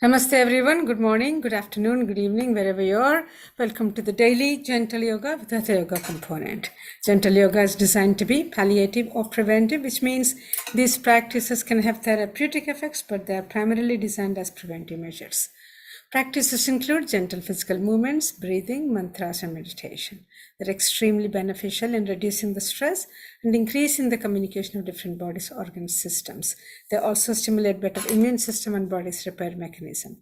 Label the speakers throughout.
Speaker 1: Namaste everyone. Good morning, good afternoon, good evening, wherever you are. Welcome to the daily gentle yoga with Hatha yoga component. Gentle yoga is designed to be palliative or preventive, which means these practices can have therapeutic effects, but they are primarily designed as preventive measures. Practices include gentle physical movements, breathing, mantras, and meditation. They're extremely beneficial in reducing the stress and increasing the communication of different body's organ systems. They also stimulate better immune system and body's repair mechanism.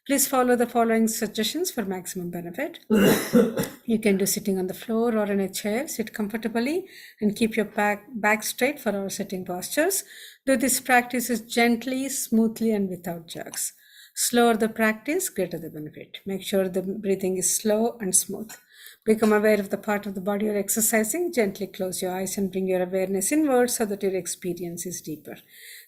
Speaker 1: Please follow the following suggestions for maximum benefit. You can do sitting on the floor or in a chair. Sit comfortably and keep your back straight for our sitting postures. Do these practices gently, smoothly, and without jerks. Slower the practice, greater the benefit. Make sure the breathing is slow and smooth. Become aware of the part of the body you're exercising. Gently close your eyes and bring your awareness inward so that your experience is deeper.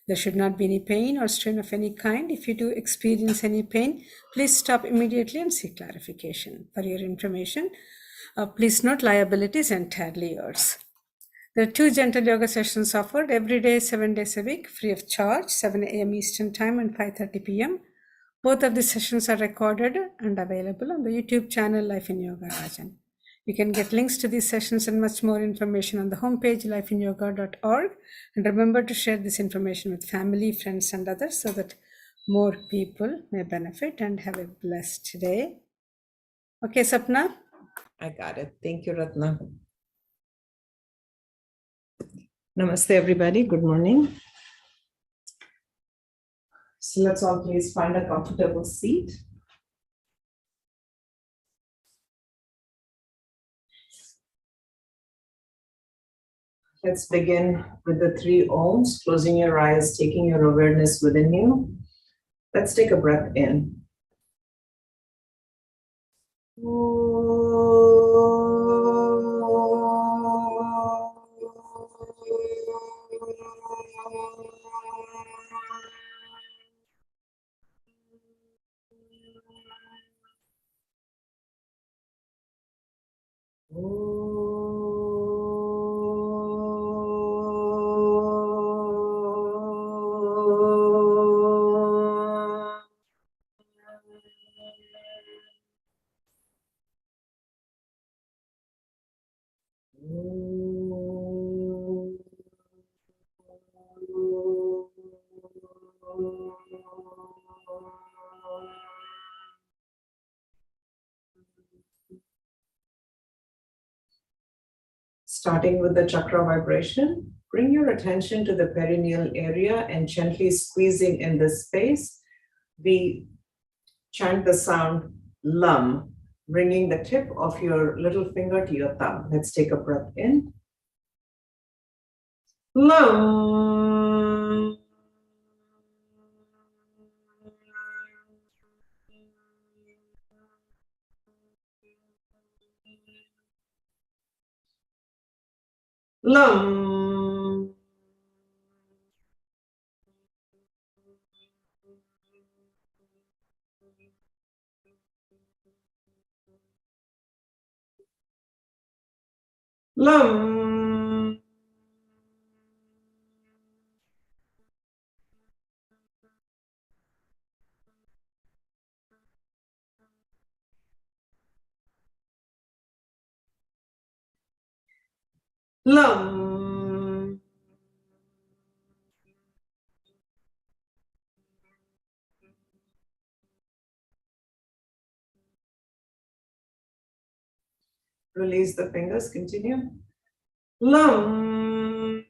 Speaker 1: There should not be any pain or strain of any kind. If you do experience any pain, please stop immediately and seek clarification. For your information, please note liability is entirely yours. There are 2 gentle yoga sessions offered every day, 7 days a week, free of charge, 7 a.m. Eastern Time and 5:30 p.m. Both of these sessions are recorded and available on the YouTube channel Life in Yoga Rajan. You can get links to these sessions and much more information on the homepage lifeinyoga.org. And remember to share this information with family, friends, and others so that more people may benefit and have a blessed day. Okay, Sapna?
Speaker 2: I got it. Thank you, Ratna. Namaste, everybody. Good morning. So let's all please find a comfortable seat. Let's begin with the 3 Oms, closing your eyes, taking your awareness within you. Let's take a breath in. Starting with the chakra vibration, bring your attention to the perineal area and gently squeezing in this space. We chant the sound LUM, bringing the tip of your little finger to your thumb. Let's take a breath in. LUM. LUM. LUM. LUM. Release the fingers, continue. LUM.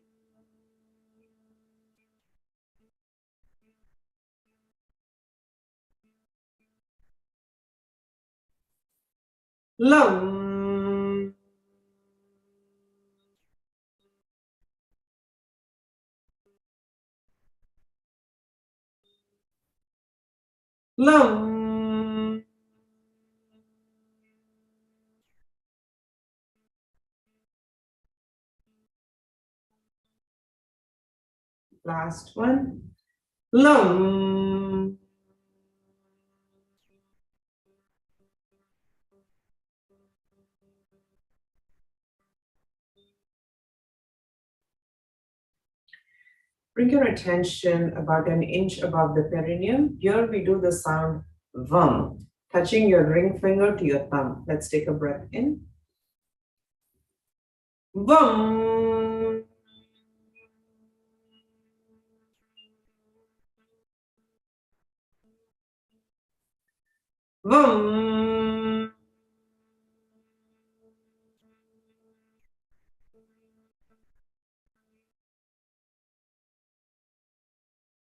Speaker 2: LUM. LUM. Last one. LUM. Bring your attention about an inch above the perineum. Here we do the sound VUM, touching your ring finger to your thumb. Let's take a breath in. VUM. VUM.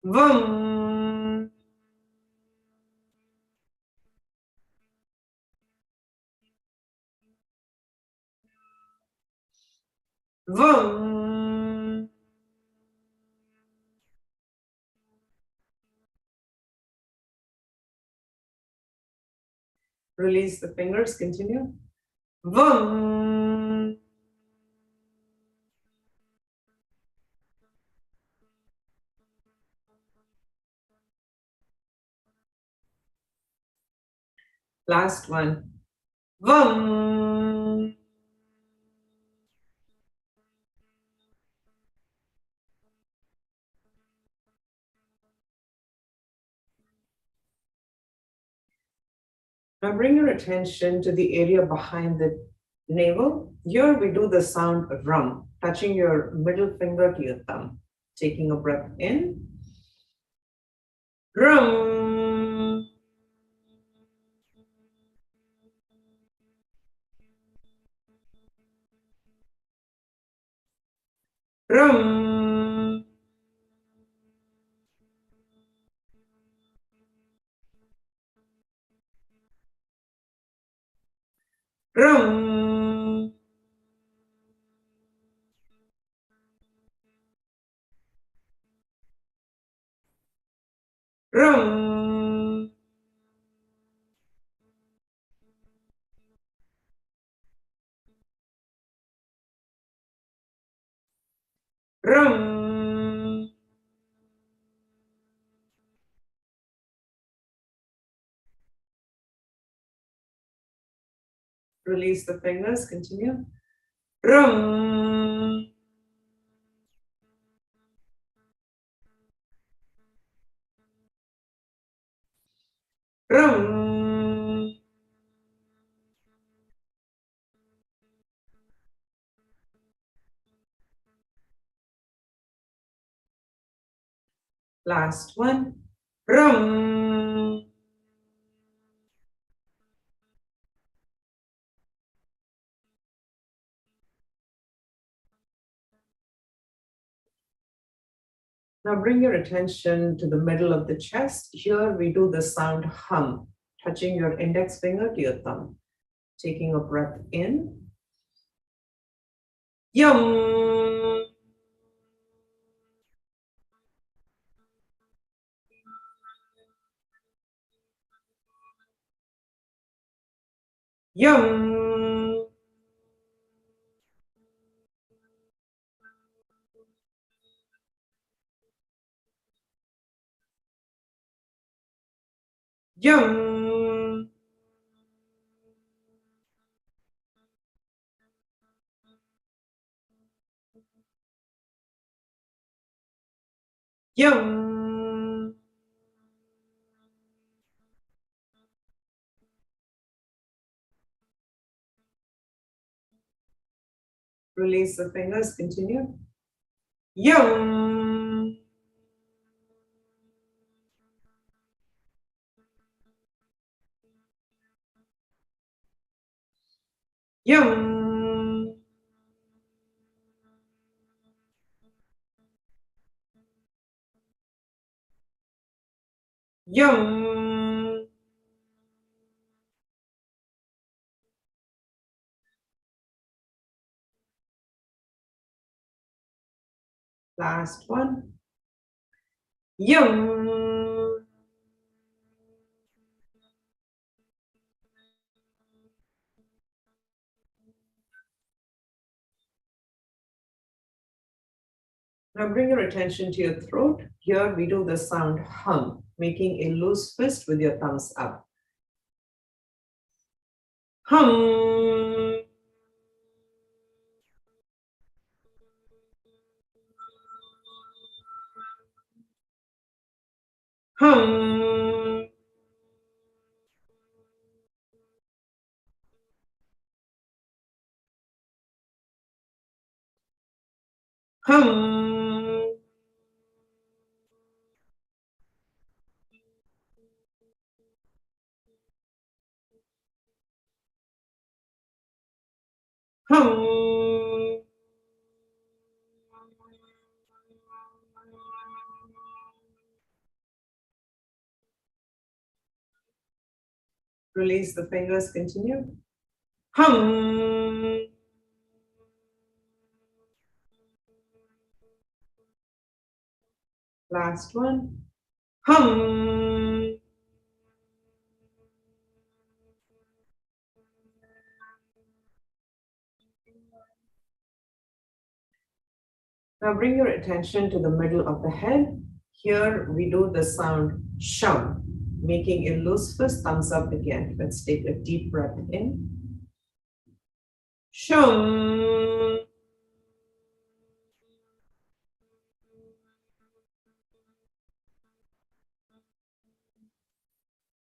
Speaker 2: VUM. VUM. Release the fingers, continue. VUM. Last one. VUM. Now bring your attention to the area behind the navel. Here we do the sound rum, touching your middle finger to your thumb. Taking a breath in. Rum. Rum. Rum. Rum. Rum. Release the fingers, continue. Rum. Rum. Last one. Rum. Now bring your attention to the middle of the chest. Here we do the sound hum, touching your index finger to your thumb. Taking a breath in. Yum. Yum. Yum. Yum. Release the fingers, continue. Yum. Yum. Yum. Last one. Yum. Now bring your attention to your throat. Here we do the sound hum, making a loose fist with your thumbs up. Hum. Hum. Hum. Hum. Release the fingers, continue. Hum. Last one. Hum. Now bring your attention to the middle of the head. Here we do the sound shum, making a loose fist, thumbs up again. Let's take a deep breath in. Shum.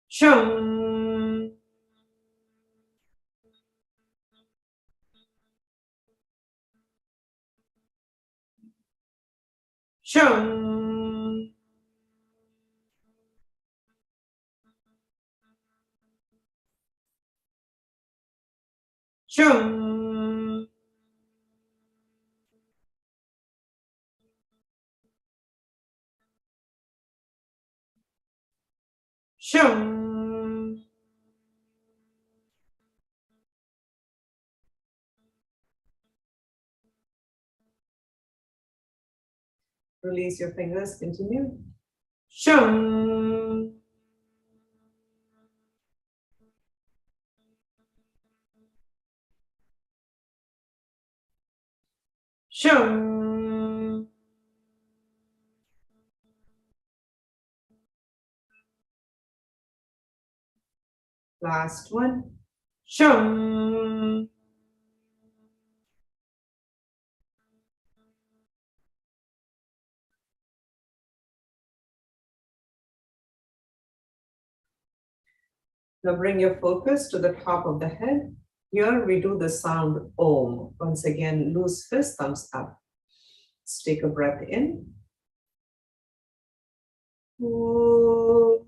Speaker 2: Shum. Shum. Shum. Shum. Release your fingers, continue. Shum. Shum. Last one. Shum. Now bring your focus to the top of the head. Here we do the sound Om. Once again, loose fist, thumbs up. Let's take a breath in. Om.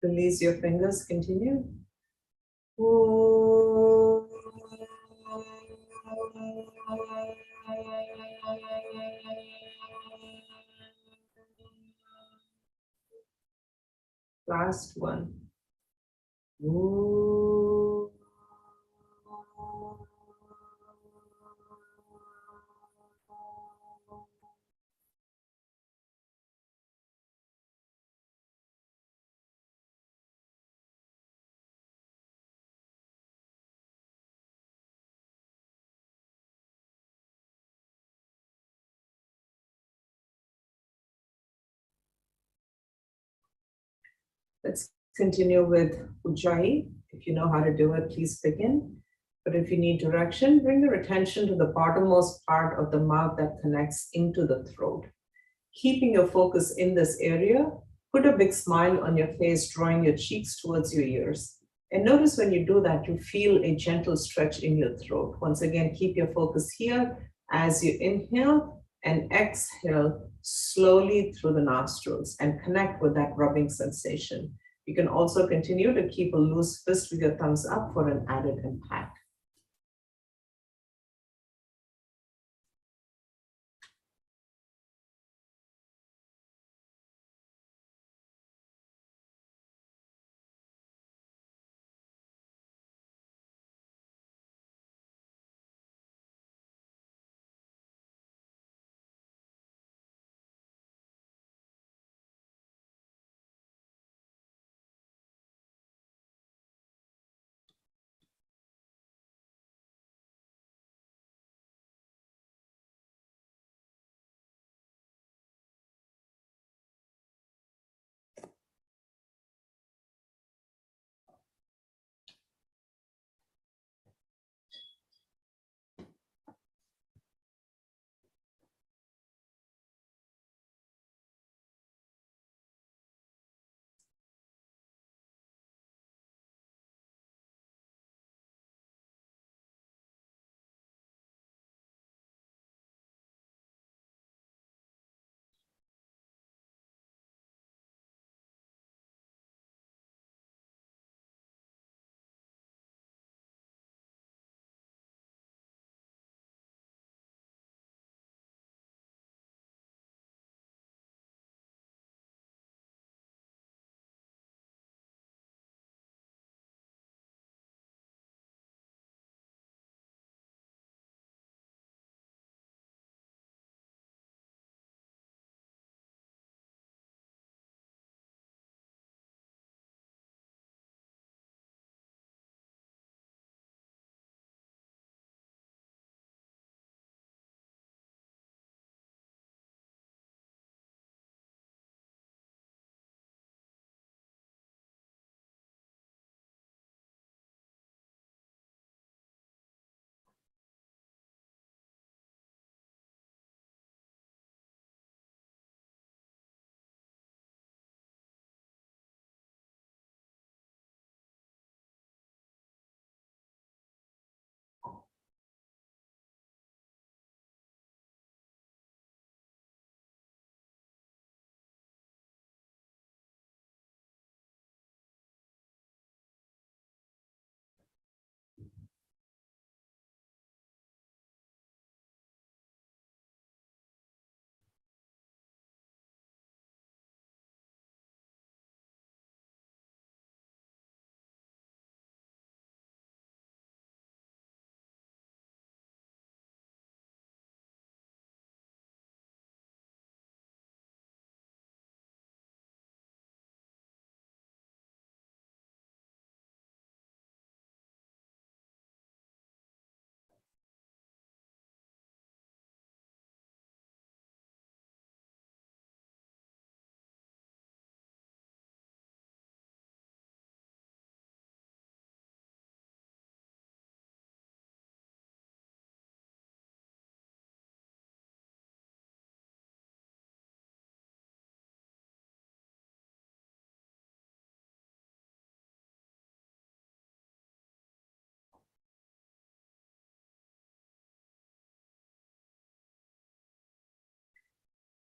Speaker 2: Release your fingers, continue. Last one. Let's continue with Ujjayi. If you know how to do it, please begin. But if you need direction, bring your attention to the bottommost part of the mouth that connects into the throat. Keeping your focus in this area, Put a big smile on your face, drawing your cheeks towards your ears. And notice when you do that, you feel a gentle stretch in your throat. Once again, keep your focus here as you inhale and exhale slowly through the nostrils and connect with that rubbing sensation. You can also continue to keep a loose fist with your thumbs up for an added impact.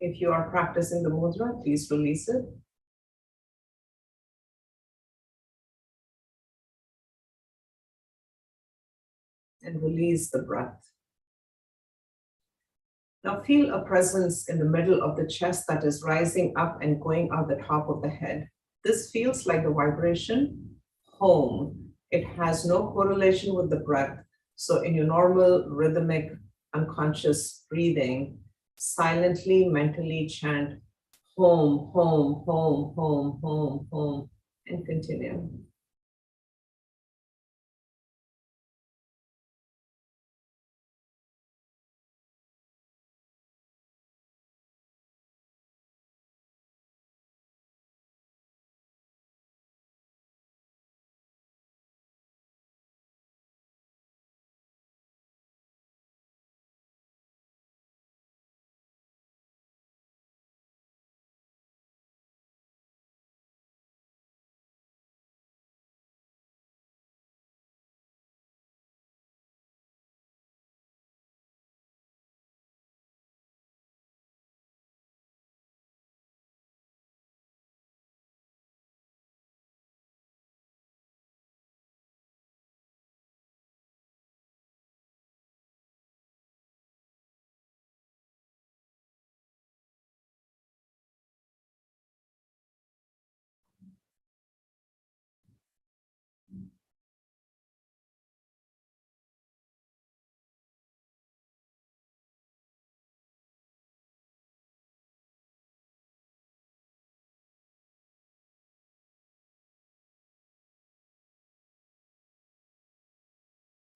Speaker 2: If you are practicing the mudra, please release it. And release the breath. Now feel a presence in the middle of the chest that is rising up and going out the top of the head. This feels like the vibration home. It has no correlation with the breath. So in your normal rhythmic unconscious breathing, silently, mentally chant home, home, home, home, home, home, and continue.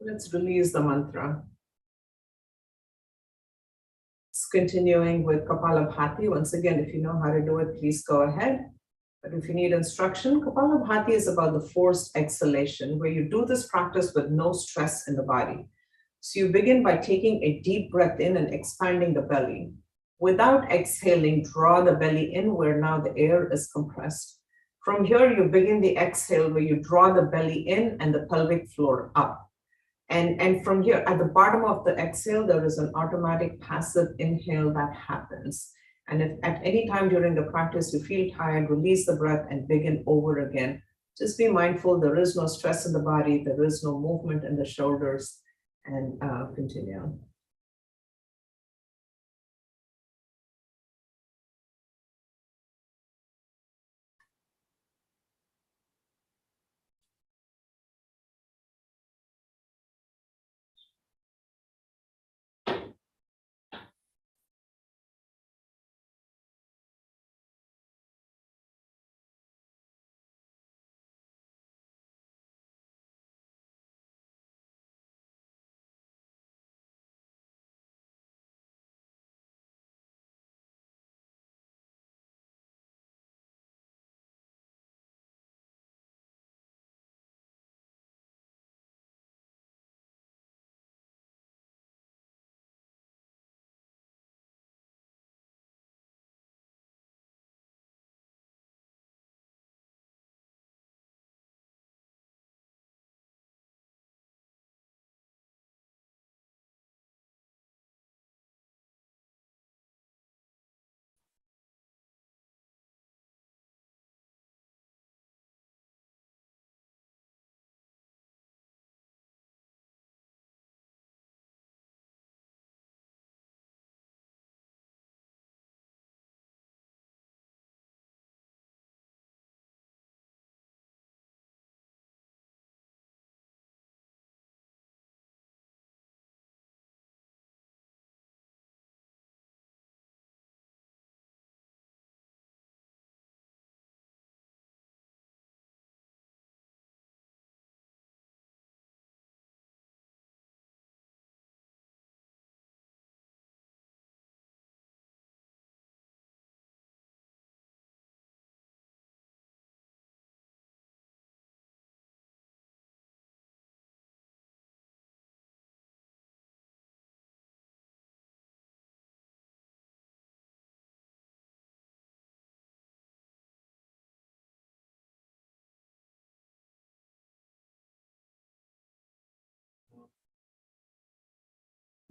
Speaker 2: Let's release the mantra. Continuing with Kapalabhati. Once again, if you know how to do it, please go ahead. But if you need instruction, Kapalabhati is about the forced exhalation, where you do this practice with no stress in the body. So you begin by taking a deep breath in and expanding the belly. Without exhaling, draw the belly in where now the air is compressed. From here, you begin the exhale where you draw the belly in and the pelvic floor up. And from here, at the bottom of the exhale, there is an automatic passive inhale that happens. And if at any time during the practice you feel tired, release the breath and begin over again. Just be mindful, there is no stress in the body, there is no movement in the shoulders, and continue.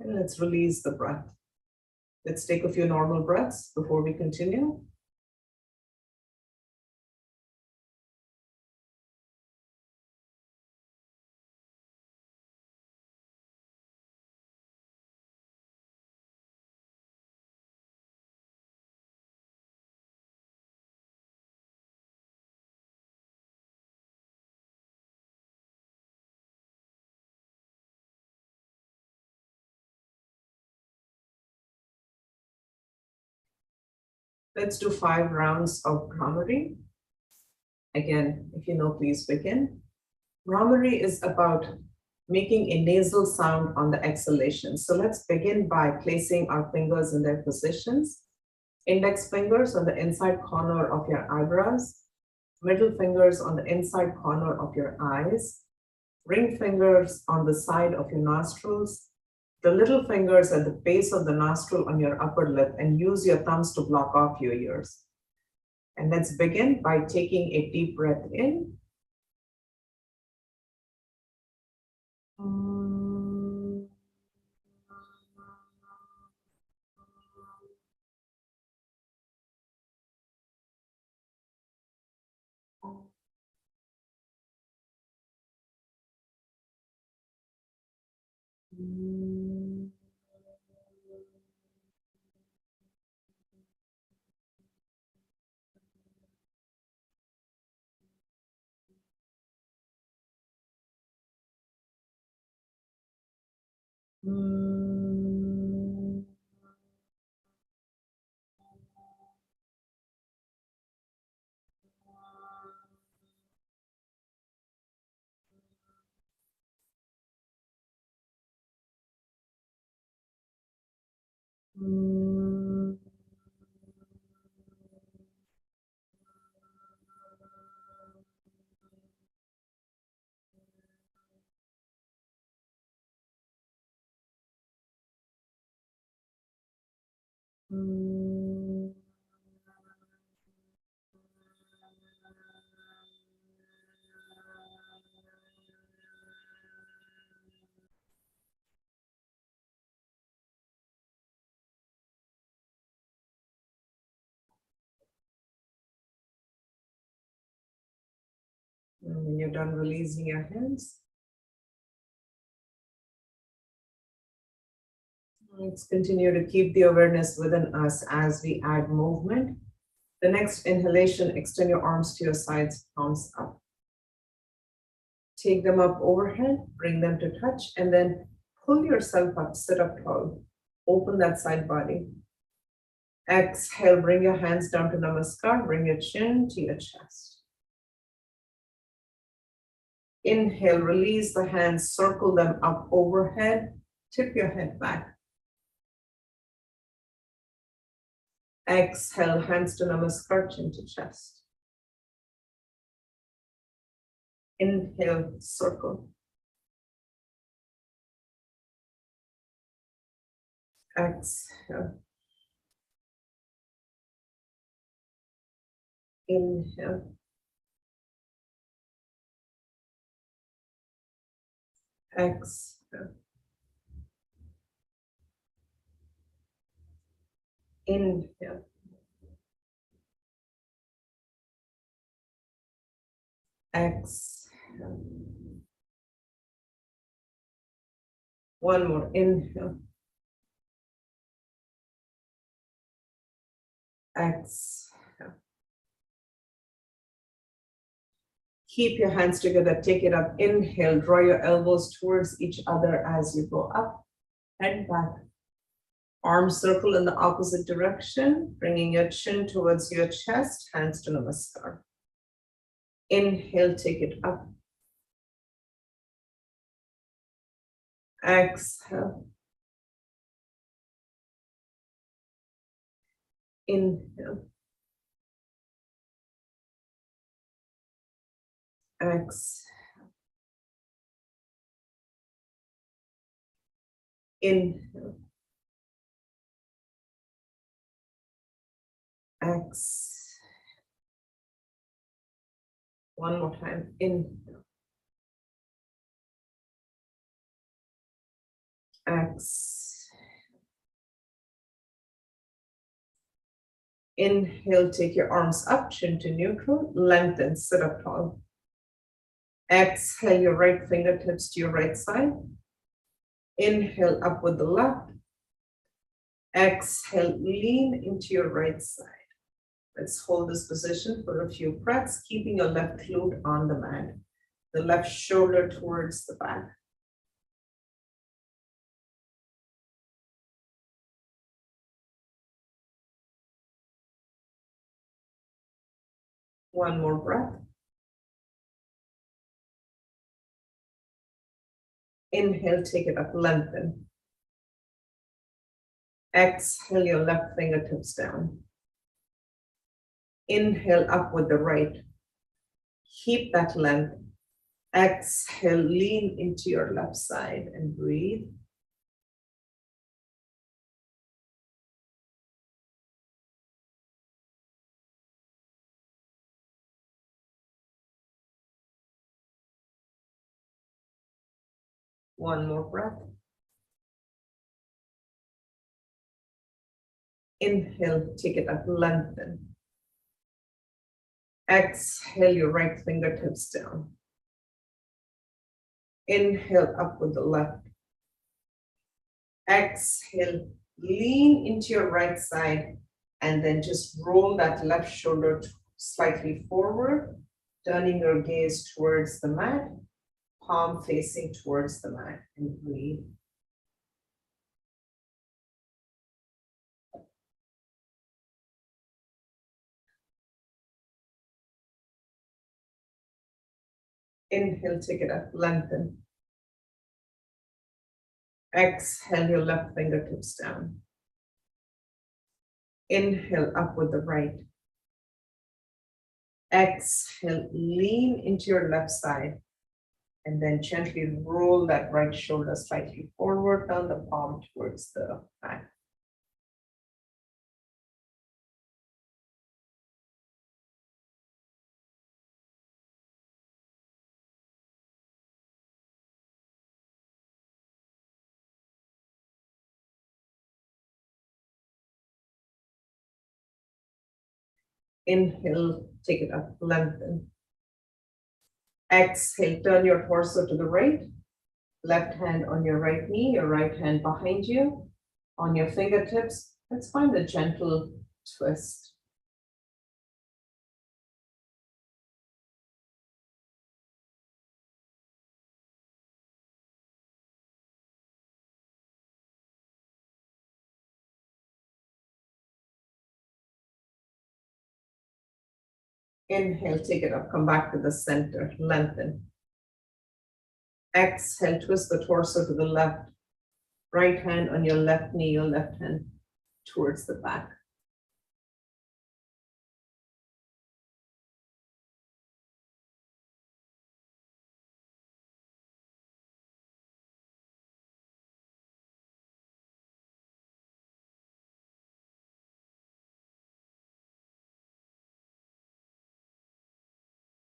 Speaker 2: And let's release the breath. Let's take a few normal breaths before we continue. Let's do 5 rounds of Brahmari. Again, if you know, please begin. Brahmari is about making a nasal sound on the exhalation. So let's begin by placing our fingers in their positions. Index fingers on the inside corner of your eyebrows, middle fingers on the inside corner of your eyes, ring fingers on the side of your nostrils, the little fingers at the base of the nostril on your upper lip, and use your thumbs to block off your ears. And let's begin by taking a deep breath in. And when you're done releasing your hands, let's continue to keep the awareness within us as we add movement. The next inhalation, extend your arms to your sides, palms up. Take them up overhead, bring them to touch, and then pull yourself up, sit up tall. Open that side body. Exhale, bring your hands down to Namaskar, bring your chin to your chest. Inhale, release the hands, circle them up overhead, tip your head back. Exhale, hands to Namaskar, chin to chest. Inhale, circle. Exhale. Inhale. Exhale. Inhale. Exhale. One more. Inhale. Exhale. Keep your hands together. Take it up. Inhale. Draw your elbows towards each other as you go up and back. Arms circle in the opposite direction, bringing your chin towards your chest, hands to Namaskar. Inhale, take it up. Exhale. Inhale. Exhale. Inhale. Exhale. One more time. Inhale. Exhale. Inhale, take your arms up, chin to neutral, lengthen, sit up tall. Exhale, your right fingertips to your right side. Inhale, up with the left. Exhale, lean into your right side. Let's hold this position for a few breaths, keeping your left glute on the mat, the left shoulder towards the back. One more breath. Inhale, take it up, lengthen. Exhale, your left fingertips down. Inhale, up with the right. Keep that length. Exhale, lean into your left side and breathe. One more breath. Inhale, take it up, lengthen. Exhale, your right fingertips down. Inhale, up with the left. Exhale, lean into your right side, and then just roll that left shoulder slightly forward, turning your gaze towards the mat, palm facing towards the mat, and breathe. Inhale, take it up, lengthen. Exhale, your left fingertips down. Inhale, up with the right. Exhale, lean into your left side. And then gently roll that right shoulder slightly forward, down the palm towards the back. Inhale, take it up, lengthen. Exhale, turn your torso to the right. Left hand on your right knee, your right hand behind you. On your fingertips, let's find a gentle twist. Inhale, take it up, come back to the center, lengthen. Exhale, twist the torso to the left. Right hand on your left knee, your left hand towards the back.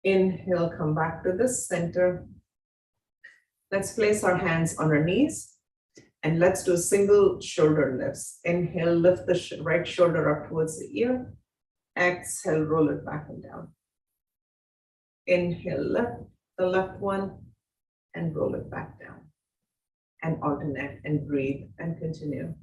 Speaker 2: Inhale, come back to the center. Let's place our hands on our knees and let's do single shoulder lifts. Inhale, lift the right shoulder up towards the ear. Exhale, roll it back and down. Inhale, lift the left one and roll it back down. And alternate and breathe and continue.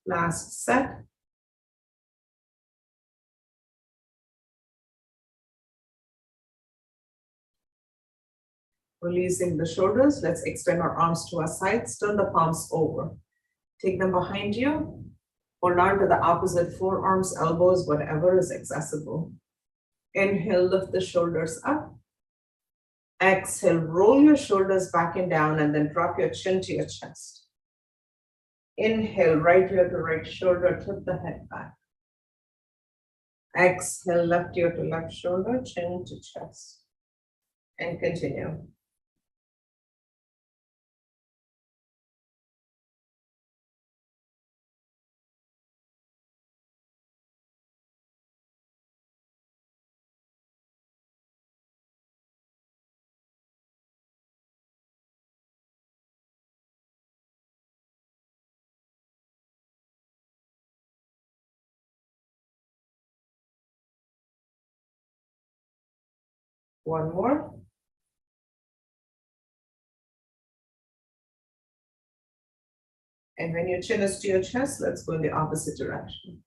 Speaker 2: Last set. Releasing the shoulders, let's extend our arms to our sides, turn the palms over. Take them behind you, hold on to the opposite forearms, elbows, whatever is accessible. Inhale, lift the shoulders up. Exhale, roll your shoulders back and down and then drop your chin to your chest. Inhale, right ear to right shoulder, tip the head back. Exhale, left ear to left shoulder, chin to chest. And continue. One more. And when your chin is to your chest, let's go in the opposite direction.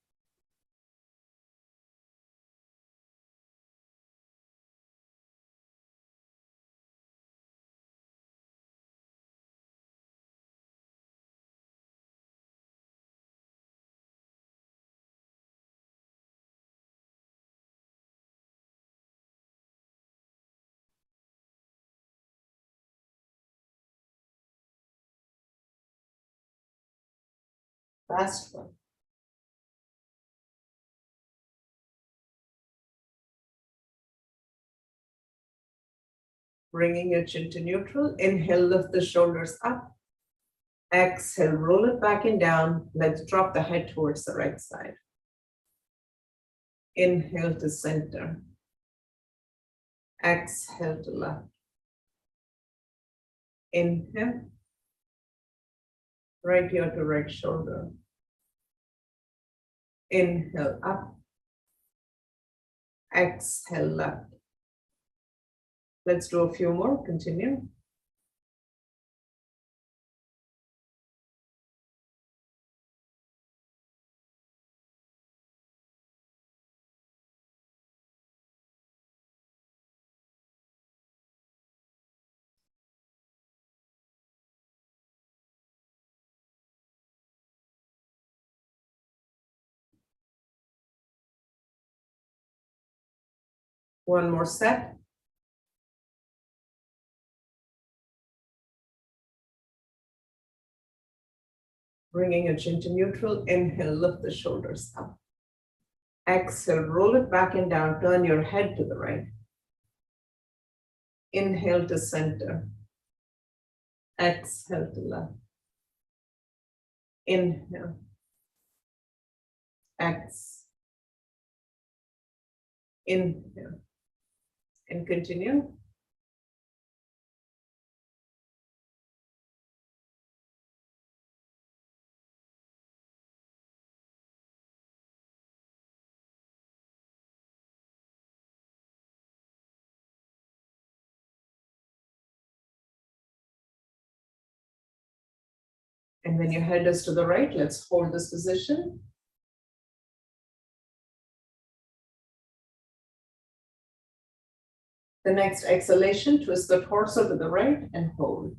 Speaker 2: Last one. Bringing your chin to neutral. Inhale, lift the shoulders up. Exhale, roll it back and down. Let's drop the head towards the right side. Inhale to center. Exhale to left. Inhale. Right ear to right shoulder. Inhale up. Exhale left. Let's do a few more. Continue. One more set. Bringing your chin to neutral. Inhale, lift the shoulders up. Exhale, roll it back and down. Turn your head to the right. Inhale to center. Exhale to left. Inhale. Exhale. Inhale. And continue. And when your head is to the right, let's hold this position. The next exhalation, twist the torso to the right and hold.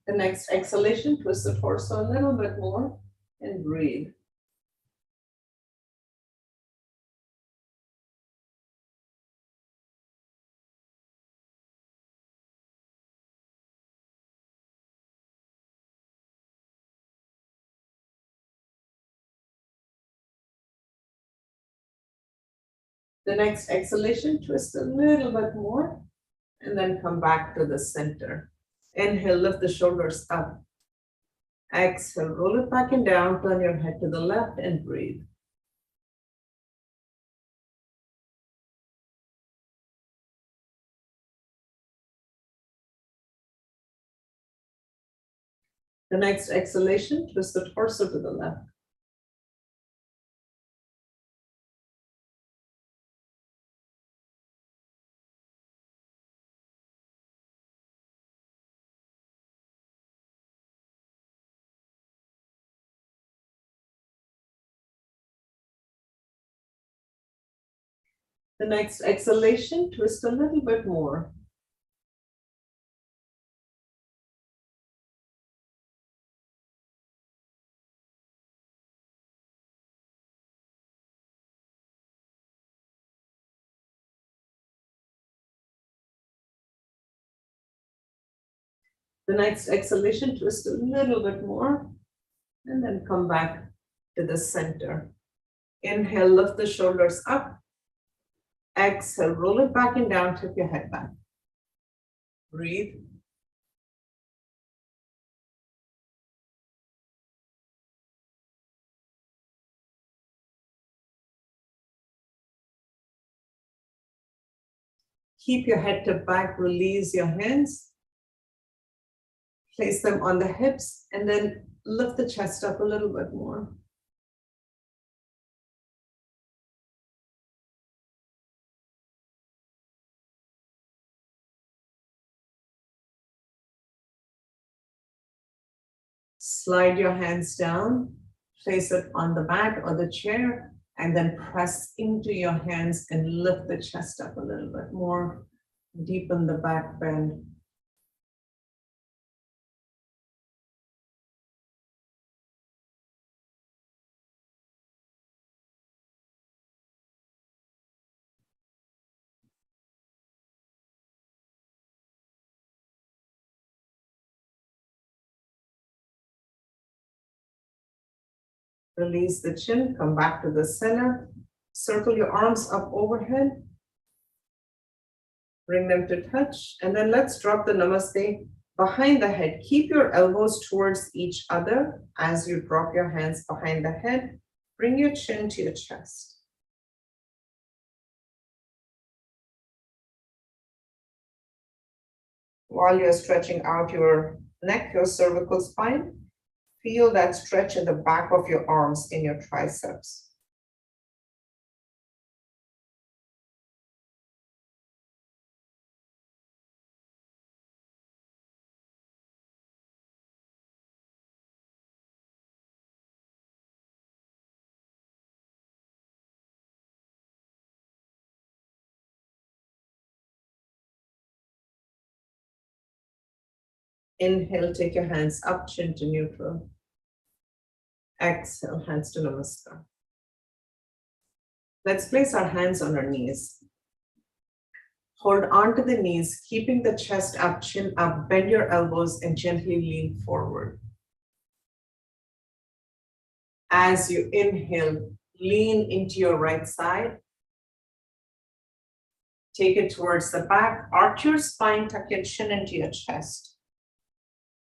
Speaker 2: The next exhalation, twist the torso a little bit more and breathe. The next exhalation, twist a little bit more and then come back to the center. Inhale, lift the shoulders up. Exhale, roll it back and down, turn your head to the left and breathe. The next exhalation, twist the torso to the left. The next exhalation, twist a little bit more. The next exhalation, twist a little bit more and then come back to the center. Inhale, lift the shoulders up. Exhale, roll it back and down, tip your head back. Breathe. Keep your head to back, release your hands. Place them on the hips and then lift the chest up a little bit more. Slide your hands down, place it on the mat or the chair, and then press into your hands and lift the chest up a little bit more. Deepen the back bend. Release the chin, come back to the center. Circle your arms up overhead. Bring them to touch, and then let's drop the namaste behind the head. Keep your elbows towards each other as you drop your hands behind the head. Bring your chin to your chest. While you're stretching out your neck, your cervical spine, feel that stretch in the back of your arms in your triceps. Inhale, take your hands up, chin to neutral. Exhale, hands to namaskar. Let's place our hands on our knees. Hold on to the knees, keeping the chest up, chin up, bend your elbows and gently lean forward. As you inhale, lean into your right side. Take it towards the back, arch your spine, tuck your chin into your chest.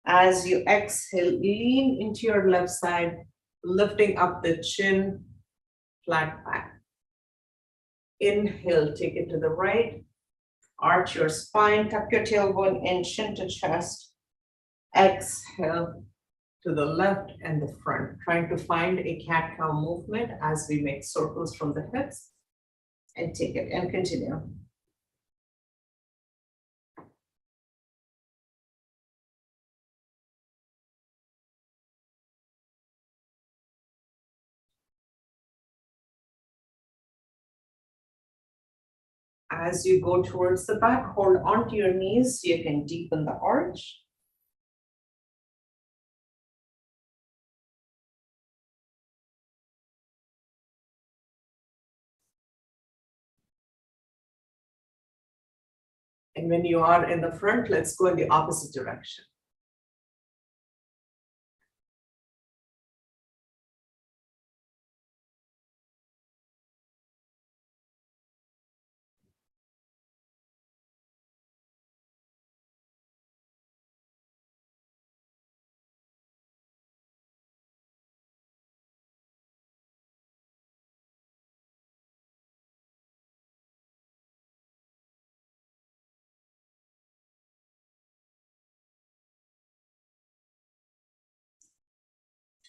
Speaker 2: As you exhale, lean into your left side, lifting up the chin, flat back. Inhale, take it to the right, arch your spine, tuck your tailbone in, chin to chest. Exhale to the left and the front, trying to find a cat-cow movement as we make circles from the hips. And take it and continue. As you go towards the back, hold onto your knees so you can deepen the arch. And when you are in the front, let's go in the opposite direction.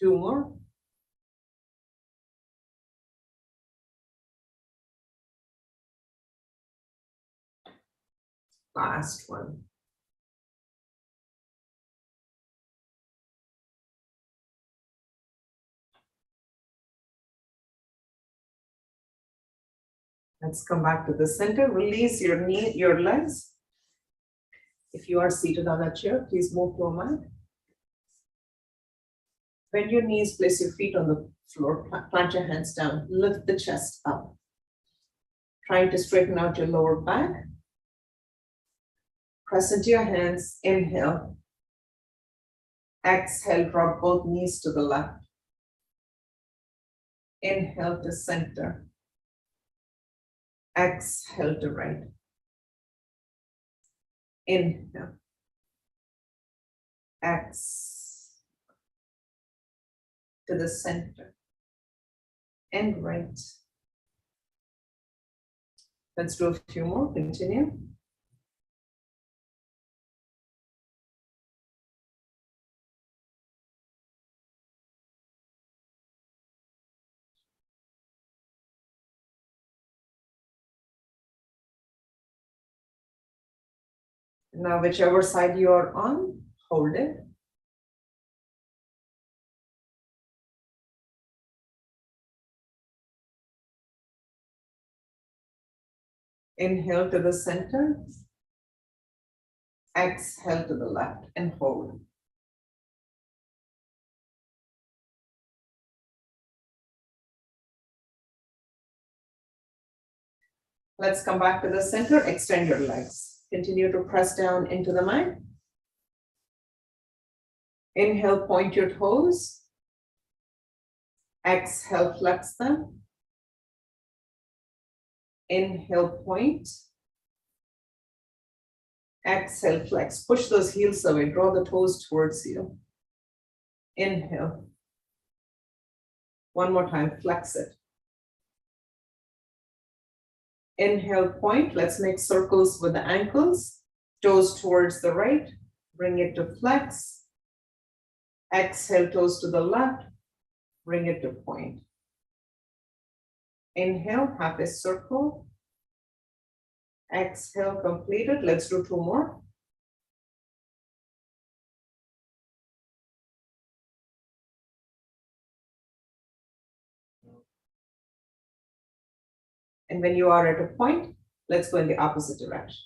Speaker 2: Two more. Last one. Let's come back to the center. Release your knee, your legs. If you are seated on a chair, please move to a mat. Bend your knees, place your feet on the floor, plant your hands down, lift the chest up. Trying to straighten out your lower back. Press into your hands, inhale. Exhale, drop both knees to the left. Inhale to center. Exhale to right. Inhale. Exhale to the center and right. Let's do a few more, continue. Now, whichever side you are on, hold it. Inhale to the center. Exhale to the left and hold. Let's come back to the center, extend your legs. Continue to press down into the mat. Inhale, point your toes. Exhale, flex them. Inhale, point. Exhale, flex. Push those heels away. Draw the toes towards you. Inhale. One more time, flex it. Inhale, point. Let's make circles with the ankles. Toes towards the right. Bring it to flex. Exhale, toes to the left. Bring it to point. Inhale, half a circle. Exhale, completed. Let's do two more. And when you are at a point, let's go in the opposite direction.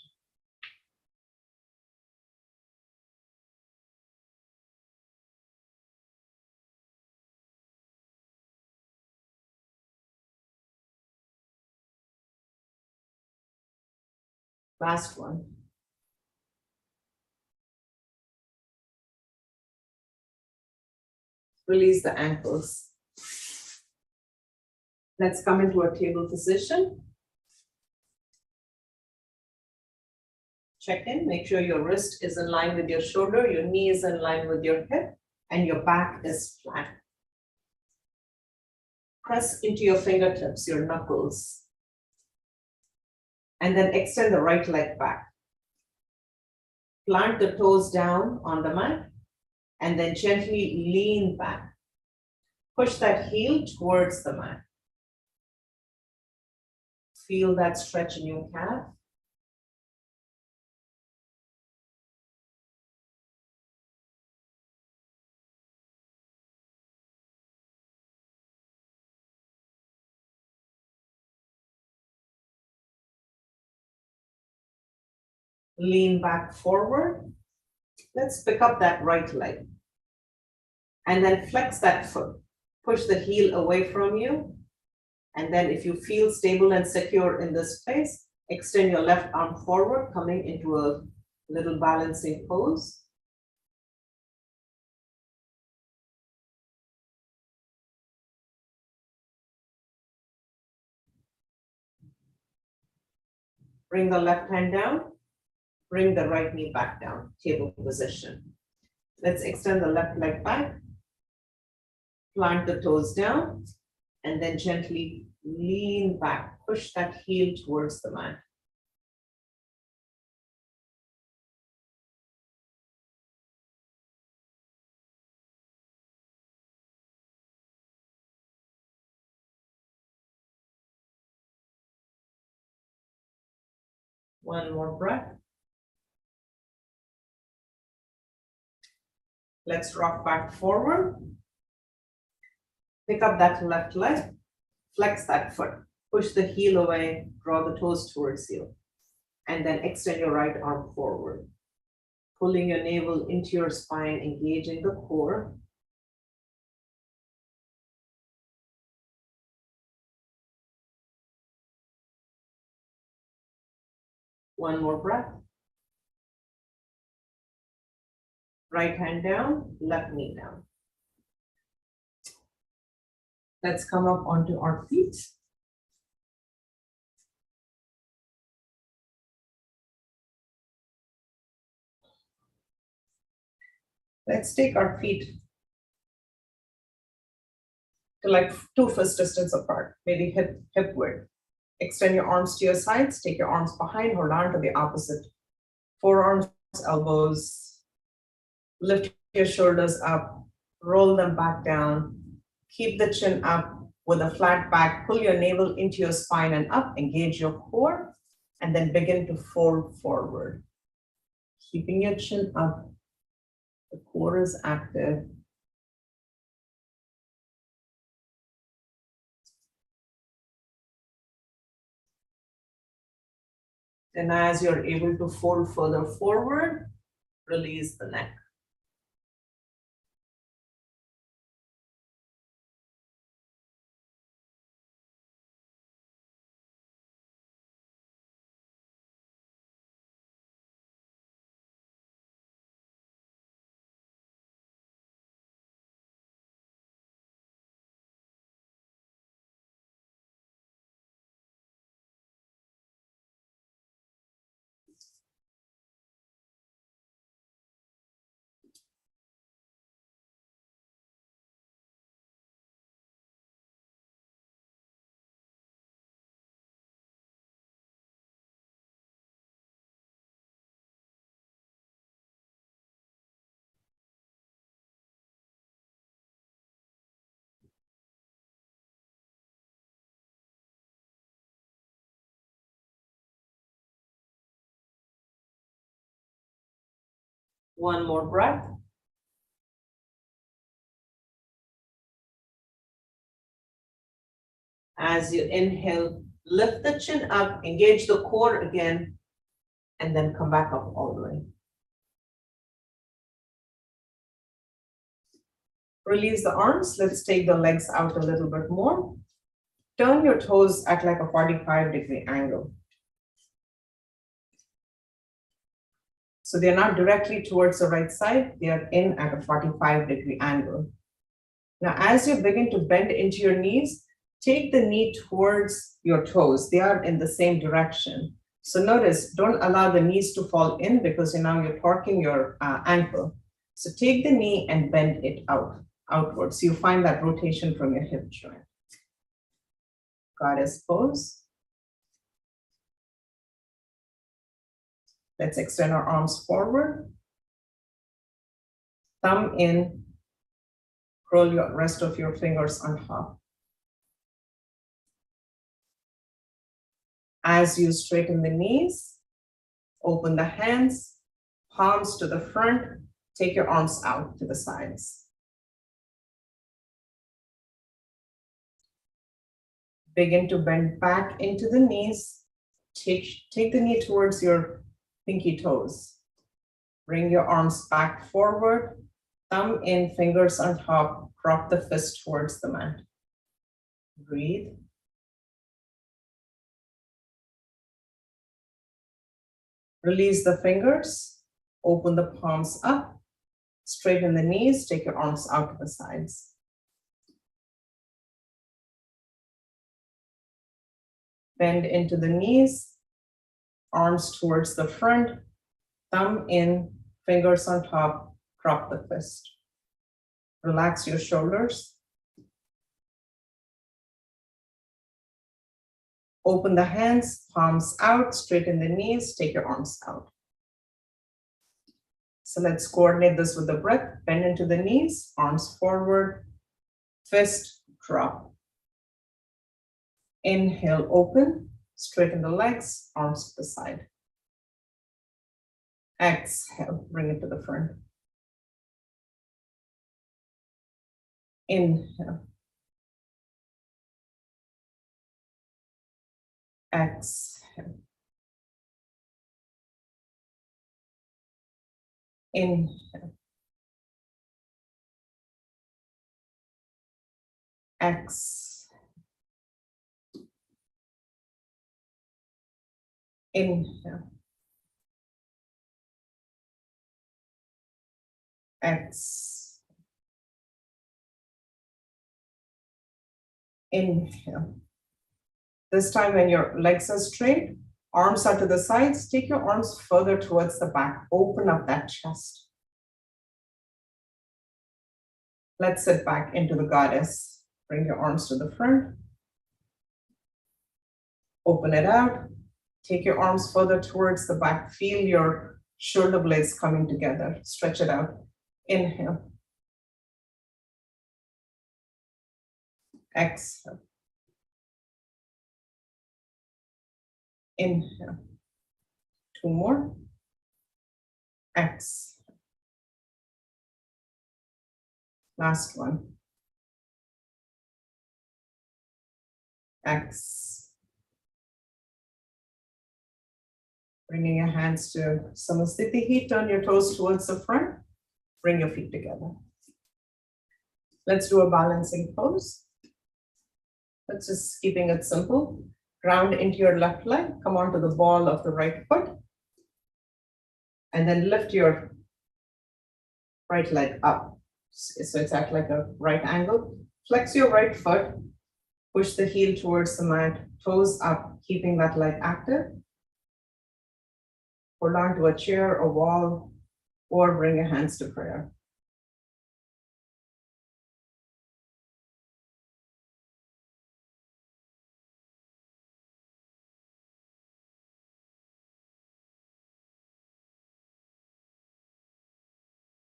Speaker 2: Last one. Release the ankles. Let's come into a table position. Check in, make sure your wrist is in line with your shoulder, your knee is in line with your hip, and your back is flat. Press into your fingertips, your knuckles. And then extend the right leg back. Plant the toes down on the mat, and then gently lean back. Push that heel towards the mat. Feel that stretch in your calf. Lean back forward. Let's pick up that right leg. And then flex that foot. Push the heel away from you. And then if you feel stable and secure in this place, extend your left arm forward, coming into a little balancing pose. Bring the left hand down. Bring the right knee back down, table position. Let's extend the left leg back. Plant the toes down, and then gently lean back. Push that heel towards the mat. One more breath. Let's rock back forward. Pick up that left leg, flex that foot, push the heel away, draw the toes towards you, and then extend your right arm forward, pulling your navel into your spine, engaging the core. One more breath. Right hand down, left knee down. Let's come up onto our feet. Let's take our feet to like 2 fist distance apart, maybe hip width. Extend your arms to your sides, take your arms behind, hold on to the opposite. Forearms, elbows, lift your shoulders up, roll them back down, keep the chin up with a flat back, pull your navel into your spine and up, engage your core, and then begin to fold forward. Keeping your chin up, the core is active. And as you're able to fold further forward, release the neck. One more breath. As you inhale, lift the chin up, engage the core again, and then come back up all the way. Release the arms. Let's take the legs out a little bit more. Turn your toes at like a 45-degree angle. So they're not directly towards the right side, they are in at a 45-degree angle. Now, as you begin to bend into your knees, take the knee towards your toes. They are in the same direction. So notice, don't allow the knees to fall in because now you're torquing your ankle. So take the knee and bend it outwards. So you find that rotation from your hip joint. Goddess pose. Let's extend our arms forward. Thumb in, curl your rest of your fingers on top. As you straighten the knees, open the hands, palms to the front, take your arms out to the sides. Begin to bend back into the knees. Take the knee towards your pinky toes. Bring your arms back forward, thumb in, fingers on top, drop the fist towards the mat. Breathe. Release the fingers, open the palms up, straighten the knees, take your arms out to the sides. Bend into the knees, arms towards the front, thumb in, fingers on top, drop the fist. Relax your shoulders. Open the hands, palms out, straighten the knees, take your arms out. So let's coordinate this with the breath. Bend into the knees, arms forward, fist, drop. Inhale, open, straighten the legs, arms to the side. Exhale, bring it to the front. Inhale. Exhale. Inhale. Exhale. Inhale. Exhale. Inhale. This time when your legs are straight, arms are to the sides, take your arms further towards the back. Open up that chest. Let's sit back into the goddess. Bring your arms to the front. Open it out. Take your arms further towards the back. Feel your shoulder blades coming together. Stretch it out. Inhale. Exhale. Inhale. Two more. Exhale. Last one. Exhale. Bringing your hands to Samasthiti heat, turn your toes towards the front, bring your feet together. Let's do a balancing pose. Let's just keeping it simple. Ground into your left leg, come onto the ball of the right foot, and then lift your right leg up. So it's at like a right angle. Flex your right foot, push the heel towards the mat, toes up, keeping that leg active. Hold on to a chair, a wall, or bring your hands to prayer.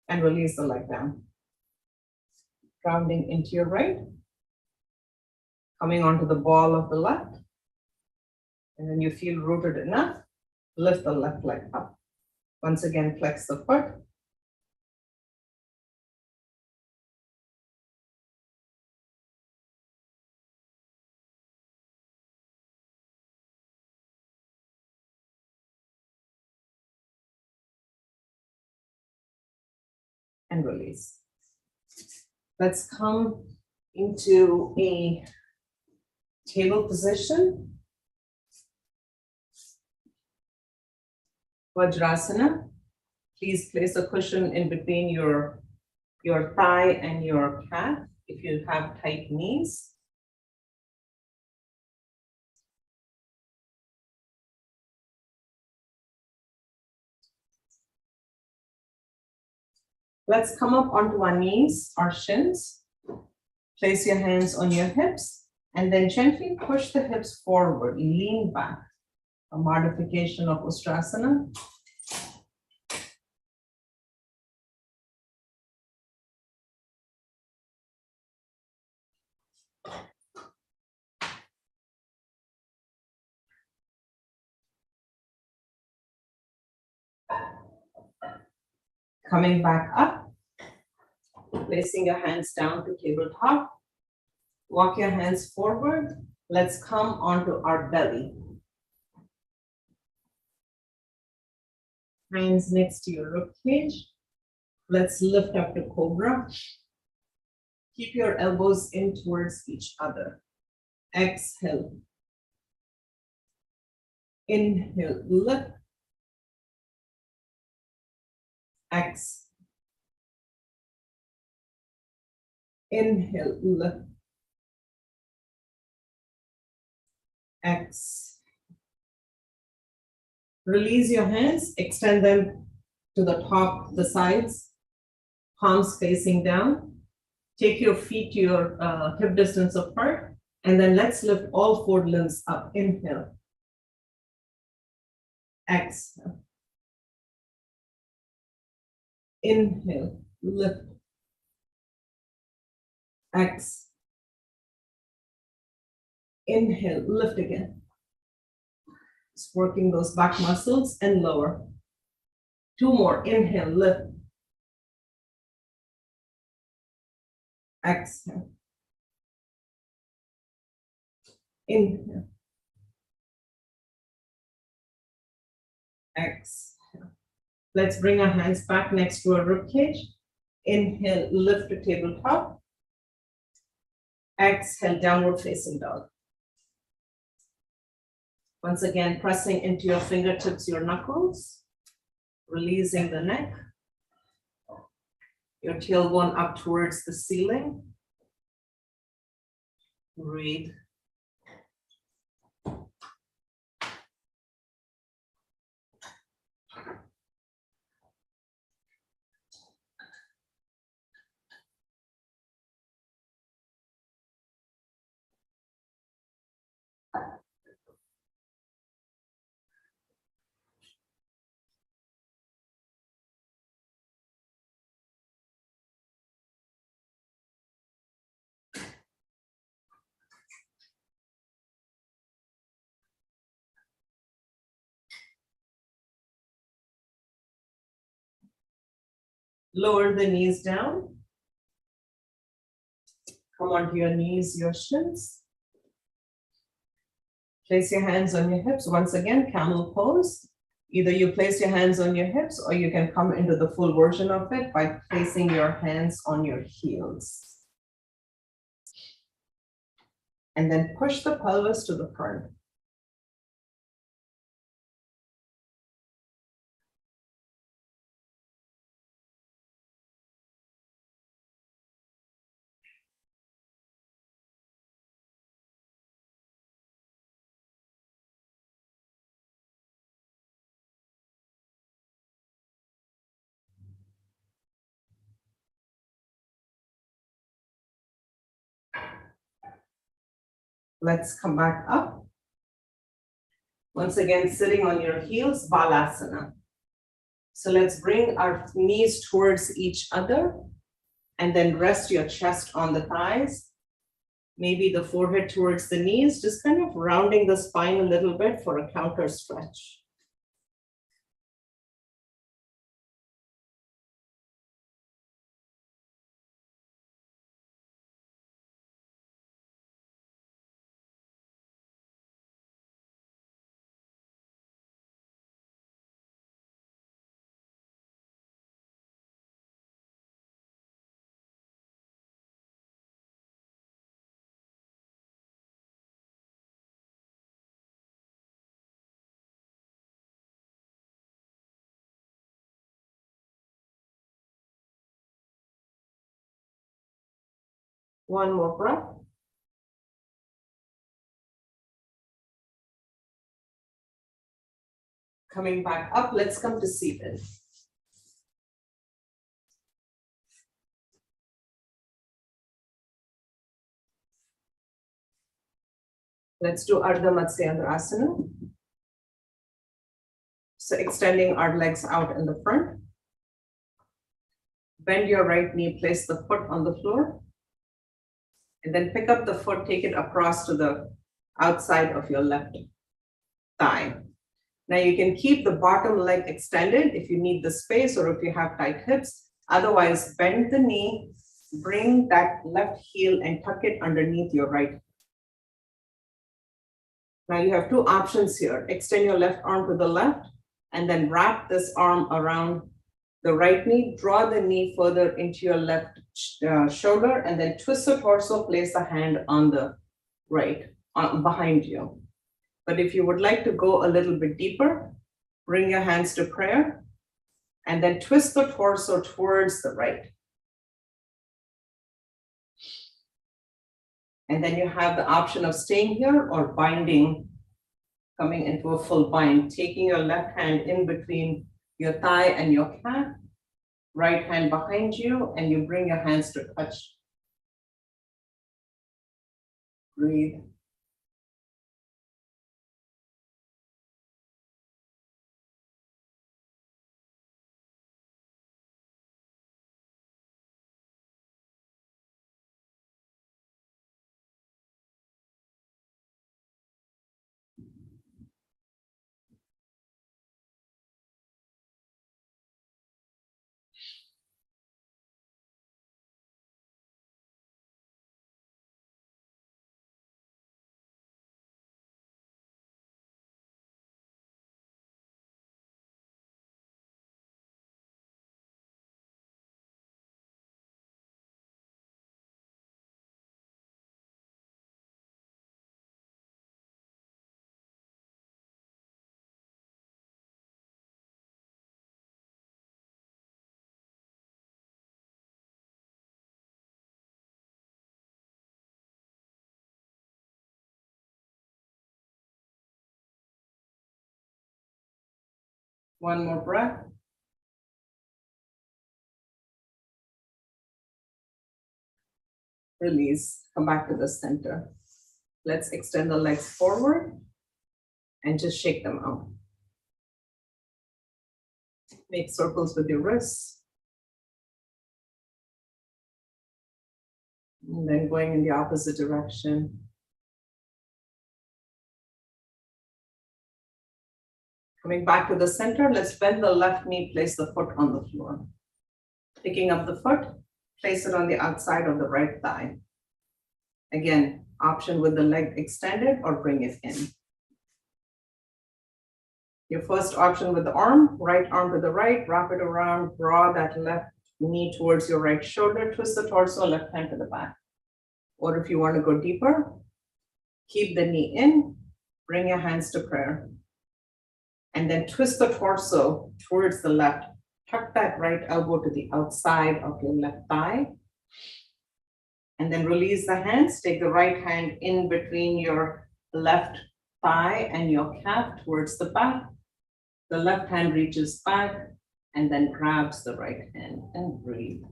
Speaker 2: And release the leg down. Grounding into your right, coming onto the ball of the left. And then you feel rooted enough, lift the left leg up. Once again, flex the foot, and release. Let's come into a table position. Vajrasana. Please place a cushion in between your thigh and your calf if you have tight knees. Let's come up onto our knees, our shins. Place your hands on your hips and then gently push the hips forward, lean back. A modification of Ustrasana. Coming back up, placing your hands down to tabletop. Walk your hands forward. Let's come onto our belly. Hands next to your rib cage. Let's lift up to cobra. Keep your elbows in towards each other. Exhale. Inhale, lift. Exhale. Inhale, lift. Exhale. Release your hands, extend them to the top, the sides, palms facing down. Take your feet to your hip distance apart, and then let's lift all four limbs up. Inhale. Exhale. Inhale, lift. Exhale. Inhale, lift again. Just working those back muscles and lower. Two more. Inhale, lift. Exhale. Inhale. Exhale. Let's bring our hands back next to our rib cage. Inhale, lift to tabletop. Exhale, downward facing dog. Once again, pressing into your fingertips, your knuckles, releasing the neck, your tailbone up towards the ceiling. Breathe. Lower the knees down. Come onto your knees, your shins. Place your hands on your hips. Once again, camel pose. Either you place your hands on your hips or you can come into the full version of it by placing your hands on your heels. And then push the pelvis to the front. Let's come back up. Once again, sitting on your heels, Balasana. So let's bring our knees towards each other and then rest your chest on the thighs. Maybe the forehead towards the knees, just kind of rounding the spine a little bit for a counter stretch. One more breath. Coming back up, let's come to seated. Let's do Ardha Matsyendrasana. So extending our legs out in the front. Bend your right knee, place the foot on the floor. And then pick up the foot, take it across to the outside of your left thigh. Now you can keep the bottom leg extended if you need the space or if you have tight hips. Otherwise, bend the knee, bring that left heel and tuck it underneath your right. Now you have two options here. Extend your left arm to the left and then wrap this arm around the right knee, draw the knee further into your left shoulder, and then twist the torso, place the hand on the right, behind you. But if you would like to go a little bit deeper, bring your hands to prayer, and then twist the torso towards the right. And then you have the option of staying here or binding, coming into a full bind, taking your left hand in between your thigh and your calf, right hand behind you, and you bring your hands to touch. Breathe. One more breath. Release, come back to the center. Let's extend the legs forward and just shake them out. Make circles with your wrists. And then going in the opposite direction. Coming back to the center, let's bend the left knee, place the foot on the floor. Picking up the foot, place it on the outside of the right thigh. Again, option with the leg extended or bring it in. Your first option with the arm, right arm to the right, wrap it around, draw that left knee towards your right shoulder, twist the torso, left hand to the back. Or if you want to go deeper, keep the knee in, bring your hands to prayer. And then twist the torso towards the left. Tuck that right elbow to the outside of your left thigh. And then release the hands. Take the right hand in between your left thigh and your calf towards the back. The left hand reaches back and then grabs the right hand and breathe.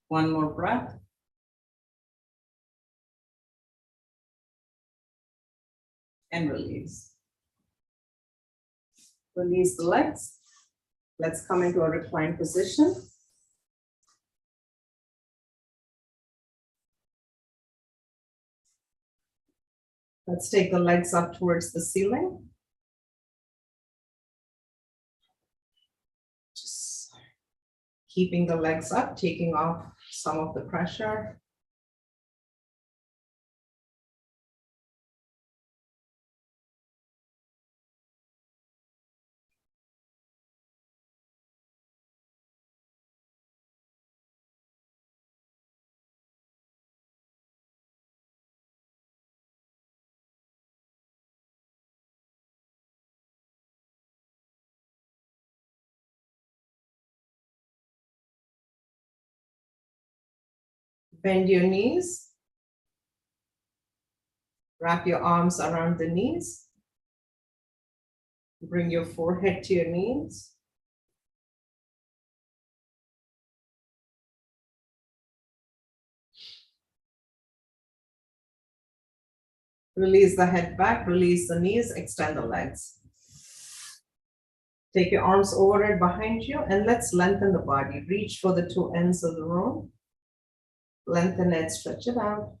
Speaker 2: One more breath. And release. Release the legs. Let's come into a reclined position. Let's take the legs up towards the ceiling. Just keeping the legs up, taking off some of the pressure. Bend your knees. Wrap your arms around the knees. Bring your forehead to your knees. Release the head back, release the knees, extend the legs. Take your arms overhead behind you and let's lengthen the body. Reach for the two ends of the room. Lengthen it, stretch it out.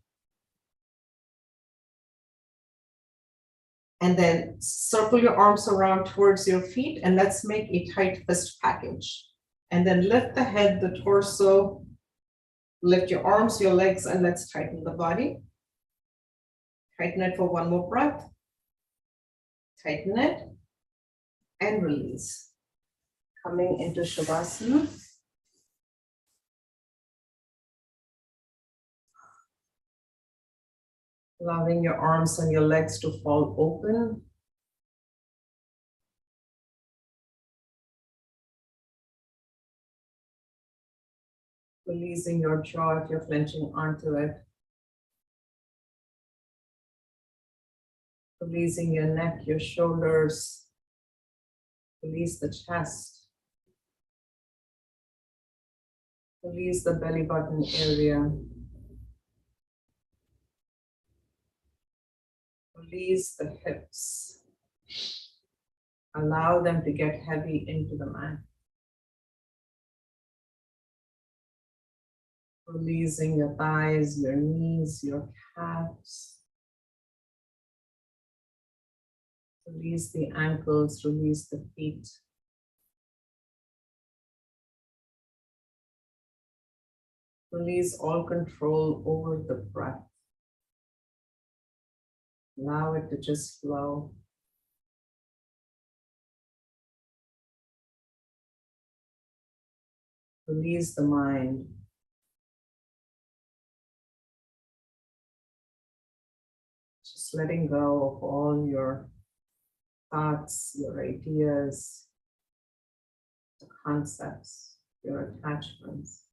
Speaker 2: And then circle your arms around towards your feet and let's make a tight fist package. And then lift the head, the torso, lift your arms, your legs, and let's tighten the body. Tighten it for one more breath. Tighten it and release. Coming into Shavasana. Allowing your arms and your legs to fall open. Releasing your jaw if you're clenching onto it. Releasing your neck, your shoulders. Release the chest. Release the belly button area. Release the hips. Allow them to get heavy into the mat. Releasing your thighs, your knees, your calves. Release the ankles, release the feet. Release all control over the breath. Allow it to just flow. Release the mind. Just letting go of all your thoughts, your ideas, the concepts, your attachments.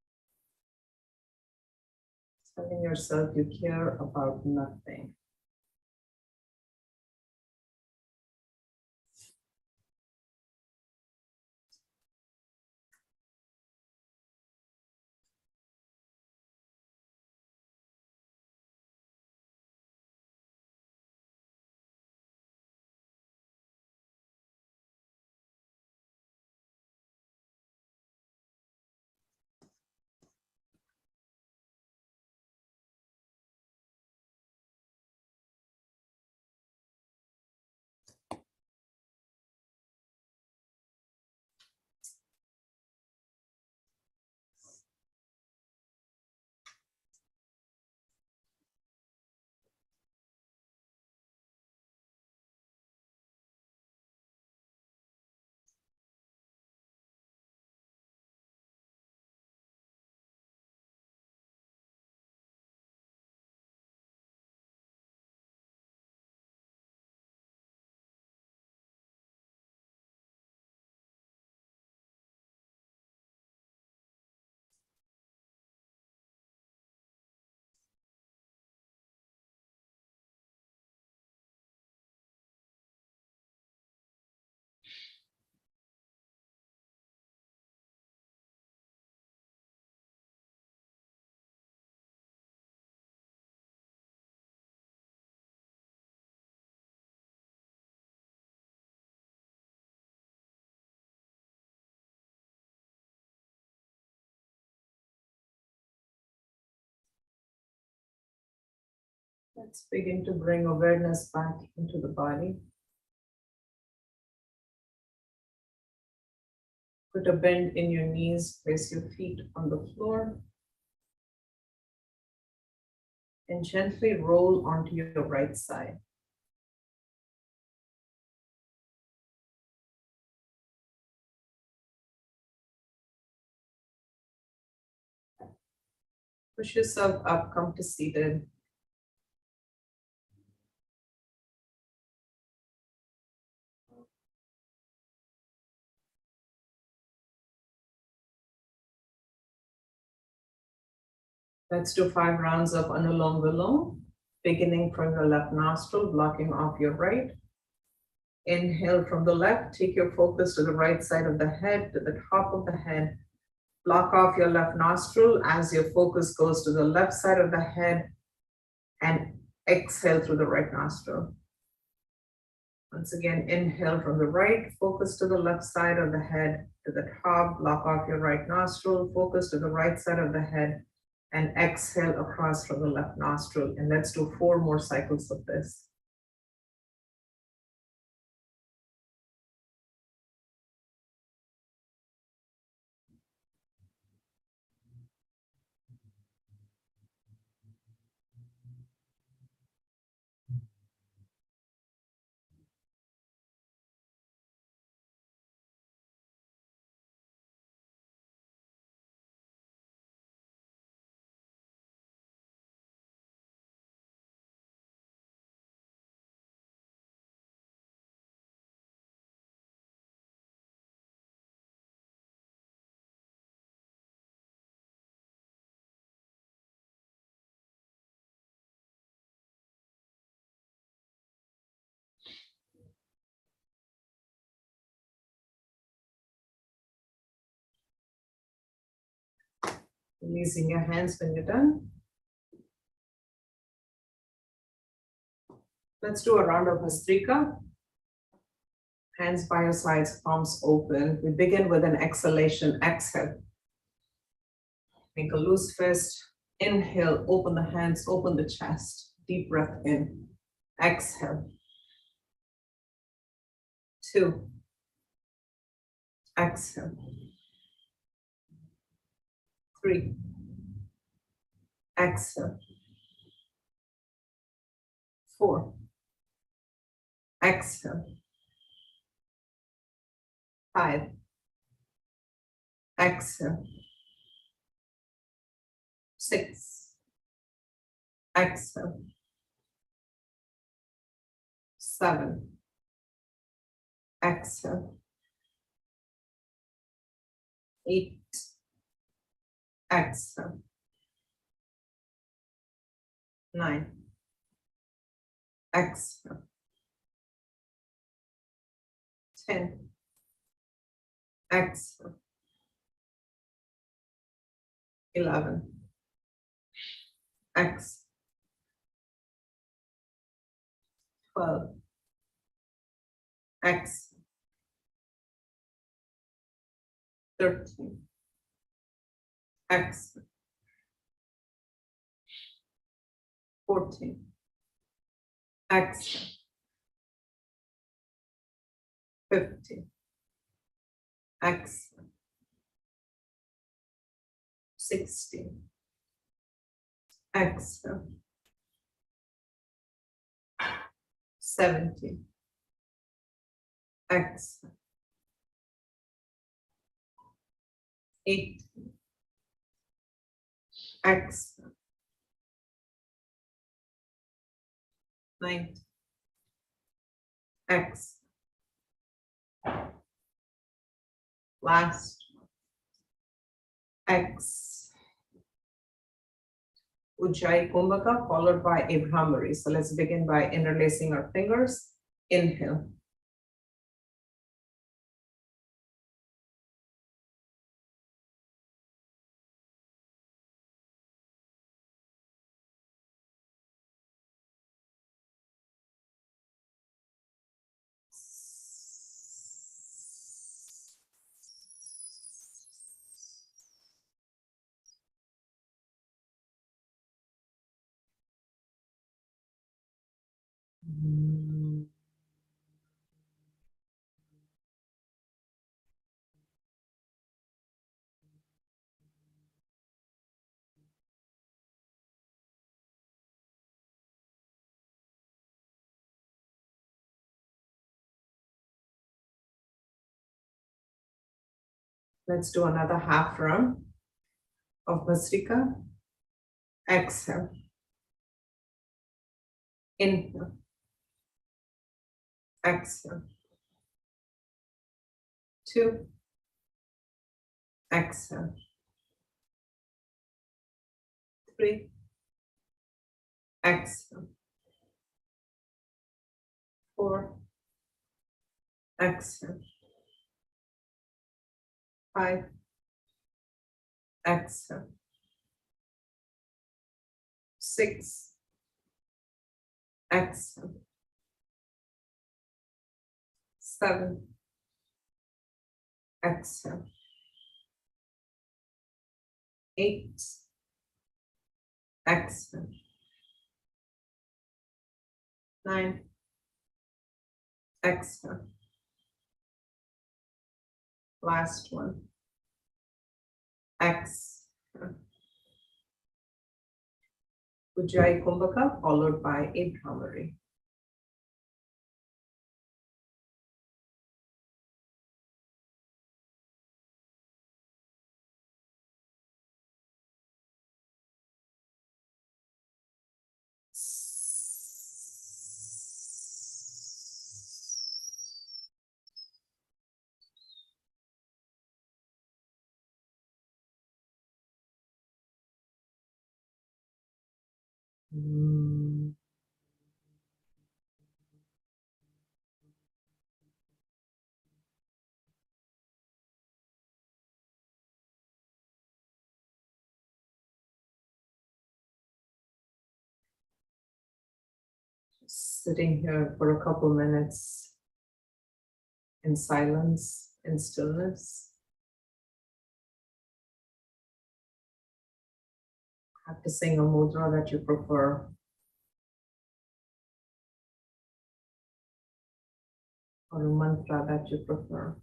Speaker 2: Telling yourself you care about nothing. Let's begin to bring awareness back into the body. Put a bend in your knees, place your feet on the floor, and gently roll onto your right side. Push yourself up, come to seated. Let's do 5 rounds of Anulom Vilom, beginning from your left nostril, blocking off your right. Inhale from the left, take your focus to the right side of the head, to the top of the head. Block off your left nostril as your focus goes to the left side of the head, and exhale through the right nostril. Once again, inhale from the right, focus to the left side of the head, to the top, block off your right nostril, focus to the right side of the head, and exhale across from the left nostril. And let's do 4 more cycles of this. Releasing your hands when you're done. Let's do a round of Hastrika. Hands by your sides, palms open. We begin with an exhalation, exhale. Make a loose fist. Inhale, open the hands, open the chest. Deep breath in. Exhale. 2. Exhale. 3. Exhale. 4. Exhale. 5. Exhale. 6. Exhale. 7. Exhale. 8. Exhale. 9. Exhale. 10. Exhale. 11. Exhale. 12. Exhale. 13. Exhale. 14. Exhale. 15. Exhale. 16. Exhale. 17. Exhale. 18. Exhale. 19. Exhale. Last. Exhale. Ujjayi Kumbhaka followed by a Brahmari. So let's begin by interlacing our fingers. Inhale. Let's do another half round of Bhastrika. Exhale. Inhale. Exhale. 2. Exhale. 3. Exhale. 4. Exhale. 5. Exhale. 6. Exhale. 7. Exhale. 8. Exhale. 9. Exhale. Last one. Exhale. Ujjayi Kumbhaka followed by a Brahmari. Sitting here for a couple minutes in silence, in stillness, practicing a mudra that you prefer, or a mantra that you prefer.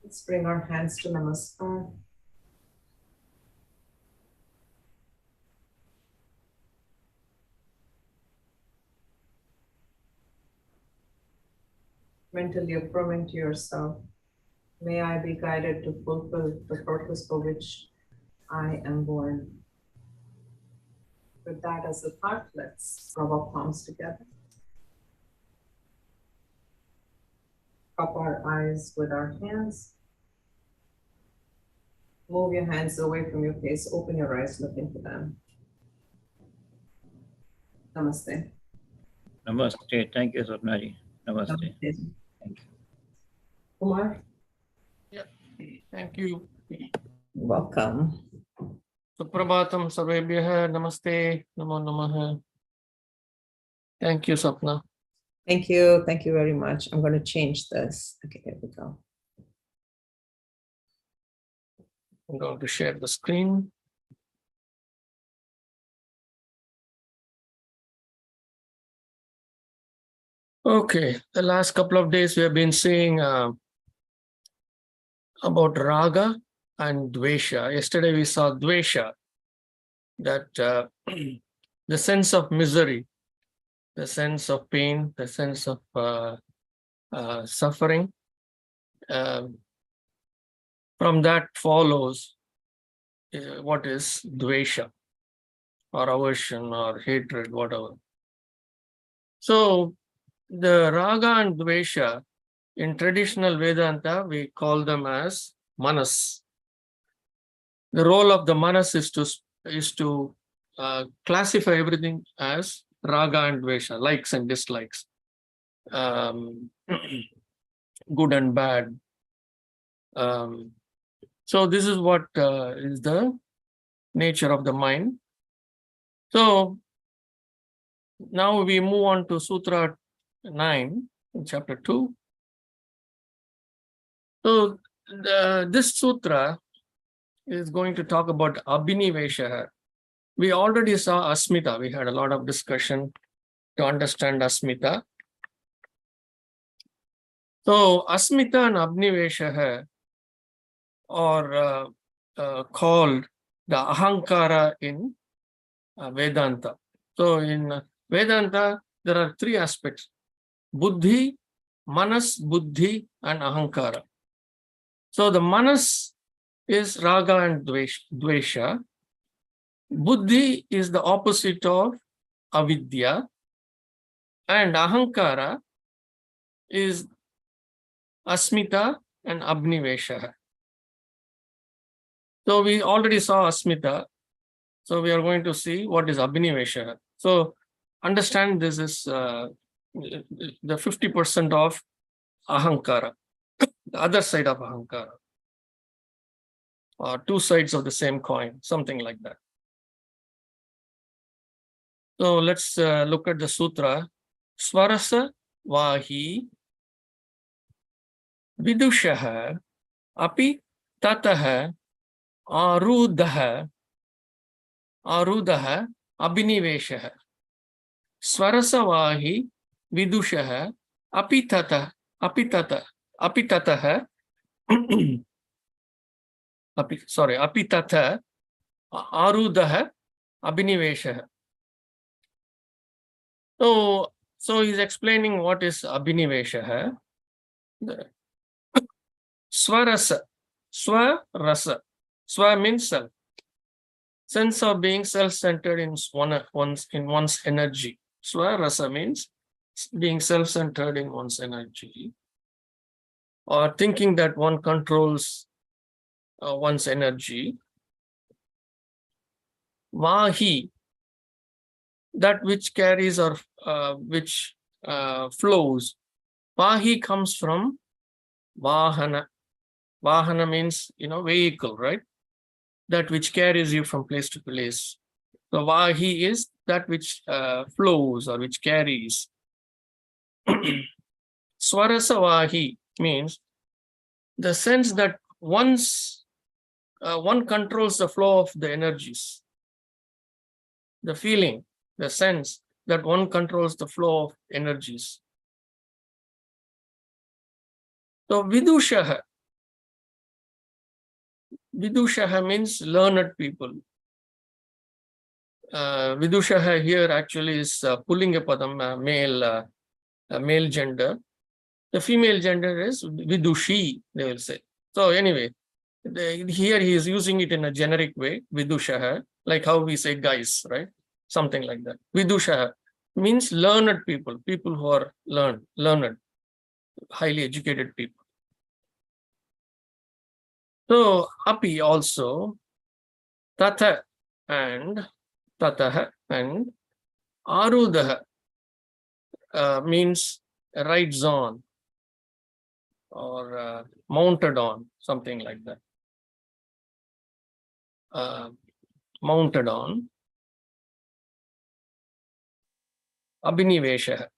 Speaker 2: Let's bring our hands to Namaskar. Mentally affirming to yourself, may I be guided to fulfill the purpose for which I am born. With that as a thought, let's rub our palms together. Cup our eyes with our hands. Move your hands away from your face. Open your eyes, look into them. Namaste.
Speaker 3: Namaste. Thank you, Swapnaji. Namaste.
Speaker 2: Namaste.
Speaker 3: Thank you.
Speaker 2: Kumar,
Speaker 4: Thank you.
Speaker 2: welcome.
Speaker 4: Suprabhatam sarvebhyah. Namaste. Namo namaha. Thank you, Sapna.
Speaker 2: Thank you. Thank you very much. I'm going to change this. Okay, there we go.
Speaker 4: I'm going to share the screen. Okay, the last couple of days we have been seeing about raga and dvesha. Yesterday we saw dvesha, that the sense of misery, the sense of pain, the sense of suffering. From that follows what is dvesha, or aversion, or hatred, whatever. So the raga and dvesha, in traditional Vedanta, we call them as manas. The role of the manas is to classify everything as raga and dvesha, likes and dislikes, good and bad. So this is what is the nature of the mind. So now we move on to Sutra 9 in chapter 2. So this sutra is going to talk about Abhinivesha. We already saw Asmita. We had a lot of discussion to understand Asmita. So Asmita and Abhinivesha are called the Ahankara in Vedanta. So in Vedanta, there are three aspects: Buddhi, Manas, Buddhi, and Ahankara. So the Manas is Raga and Dvesha. Buddhi is the opposite of Avidya. And Ahankara is Asmita and Abhinivesha. So we already saw Asmita. So we are going to see what is Abhinivesha. So understand this is the 50% of Ahankara, the other side of Ahankara, or two sides of the same coin, something like that. So let's look at the sutra. Swarasa vahi vidushaha api tataha arudaha abhiniveshaha. Swarasa vahi vidushaha apitataha apitata arudaha abhiniveshaha. So he's explaining what is Abhinivesha. Swarasa. Swarasa. Swa means self. Sense of being self-centered in one's energy. Swarasa means being self-centered in one's energy, or thinking that one controls one's energy. Vahi, that which carries or which flows. Vahi comes from Vahana. Vahana means, vehicle, right? That which carries you from place to place. So Vahi is that which flows or which carries. Swarasa Vahi means the sense that one controls the flow of the energies. The feeling, the sense that one controls the flow of energies. So Vidushaha. Vidushaha means learned people. Vidushaha here actually is Pullinga Padam, male gender. The female gender is Vidushi, they will say. So anyway, here he is using it in a generic way, Vidushaha, like how we say guys, right? Something like that. Vidushaha means learned people, people who are learned, highly educated people. So api also, tataha and arudaha means rides on or mounted on, something like that. Mounted on. Abhinivesha.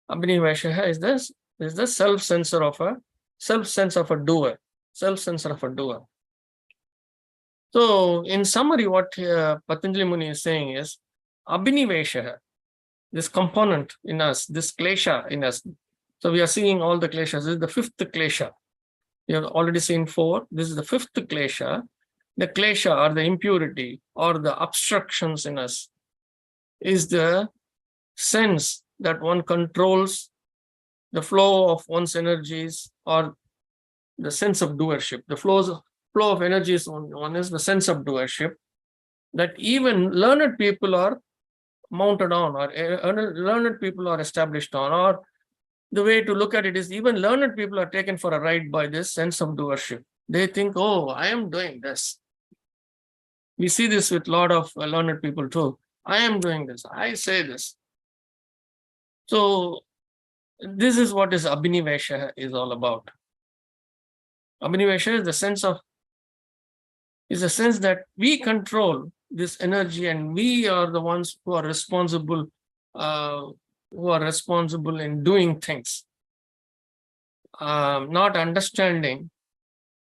Speaker 4: Abhinivesha is the self sense of a doer. Self sense of a doer. So in summary, what Patanjali Muni is saying is, Abhinivesha, this component in us, this klesha in us. So we are seeing all the kleshas. This is the fifth klesha. You have already seen 4. This is the fifth klesha. The klesha or the impurity or the obstructions in us is the sense that one controls the flow of one's energies, or the sense of doership. The flow of energies, one is the sense of doership, that even learned people are mounted on, or learned people are established on, or the way to look at it is even learned people are taken for a ride by this sense of doership. They think, oh, I am doing this. We see this with a lot of learned people too. I am doing this. I say this. So this is what is Abhinivesha is all about. Abhinivesha is the sense that we control this energy, and we are the ones who are responsible in doing things. Not understanding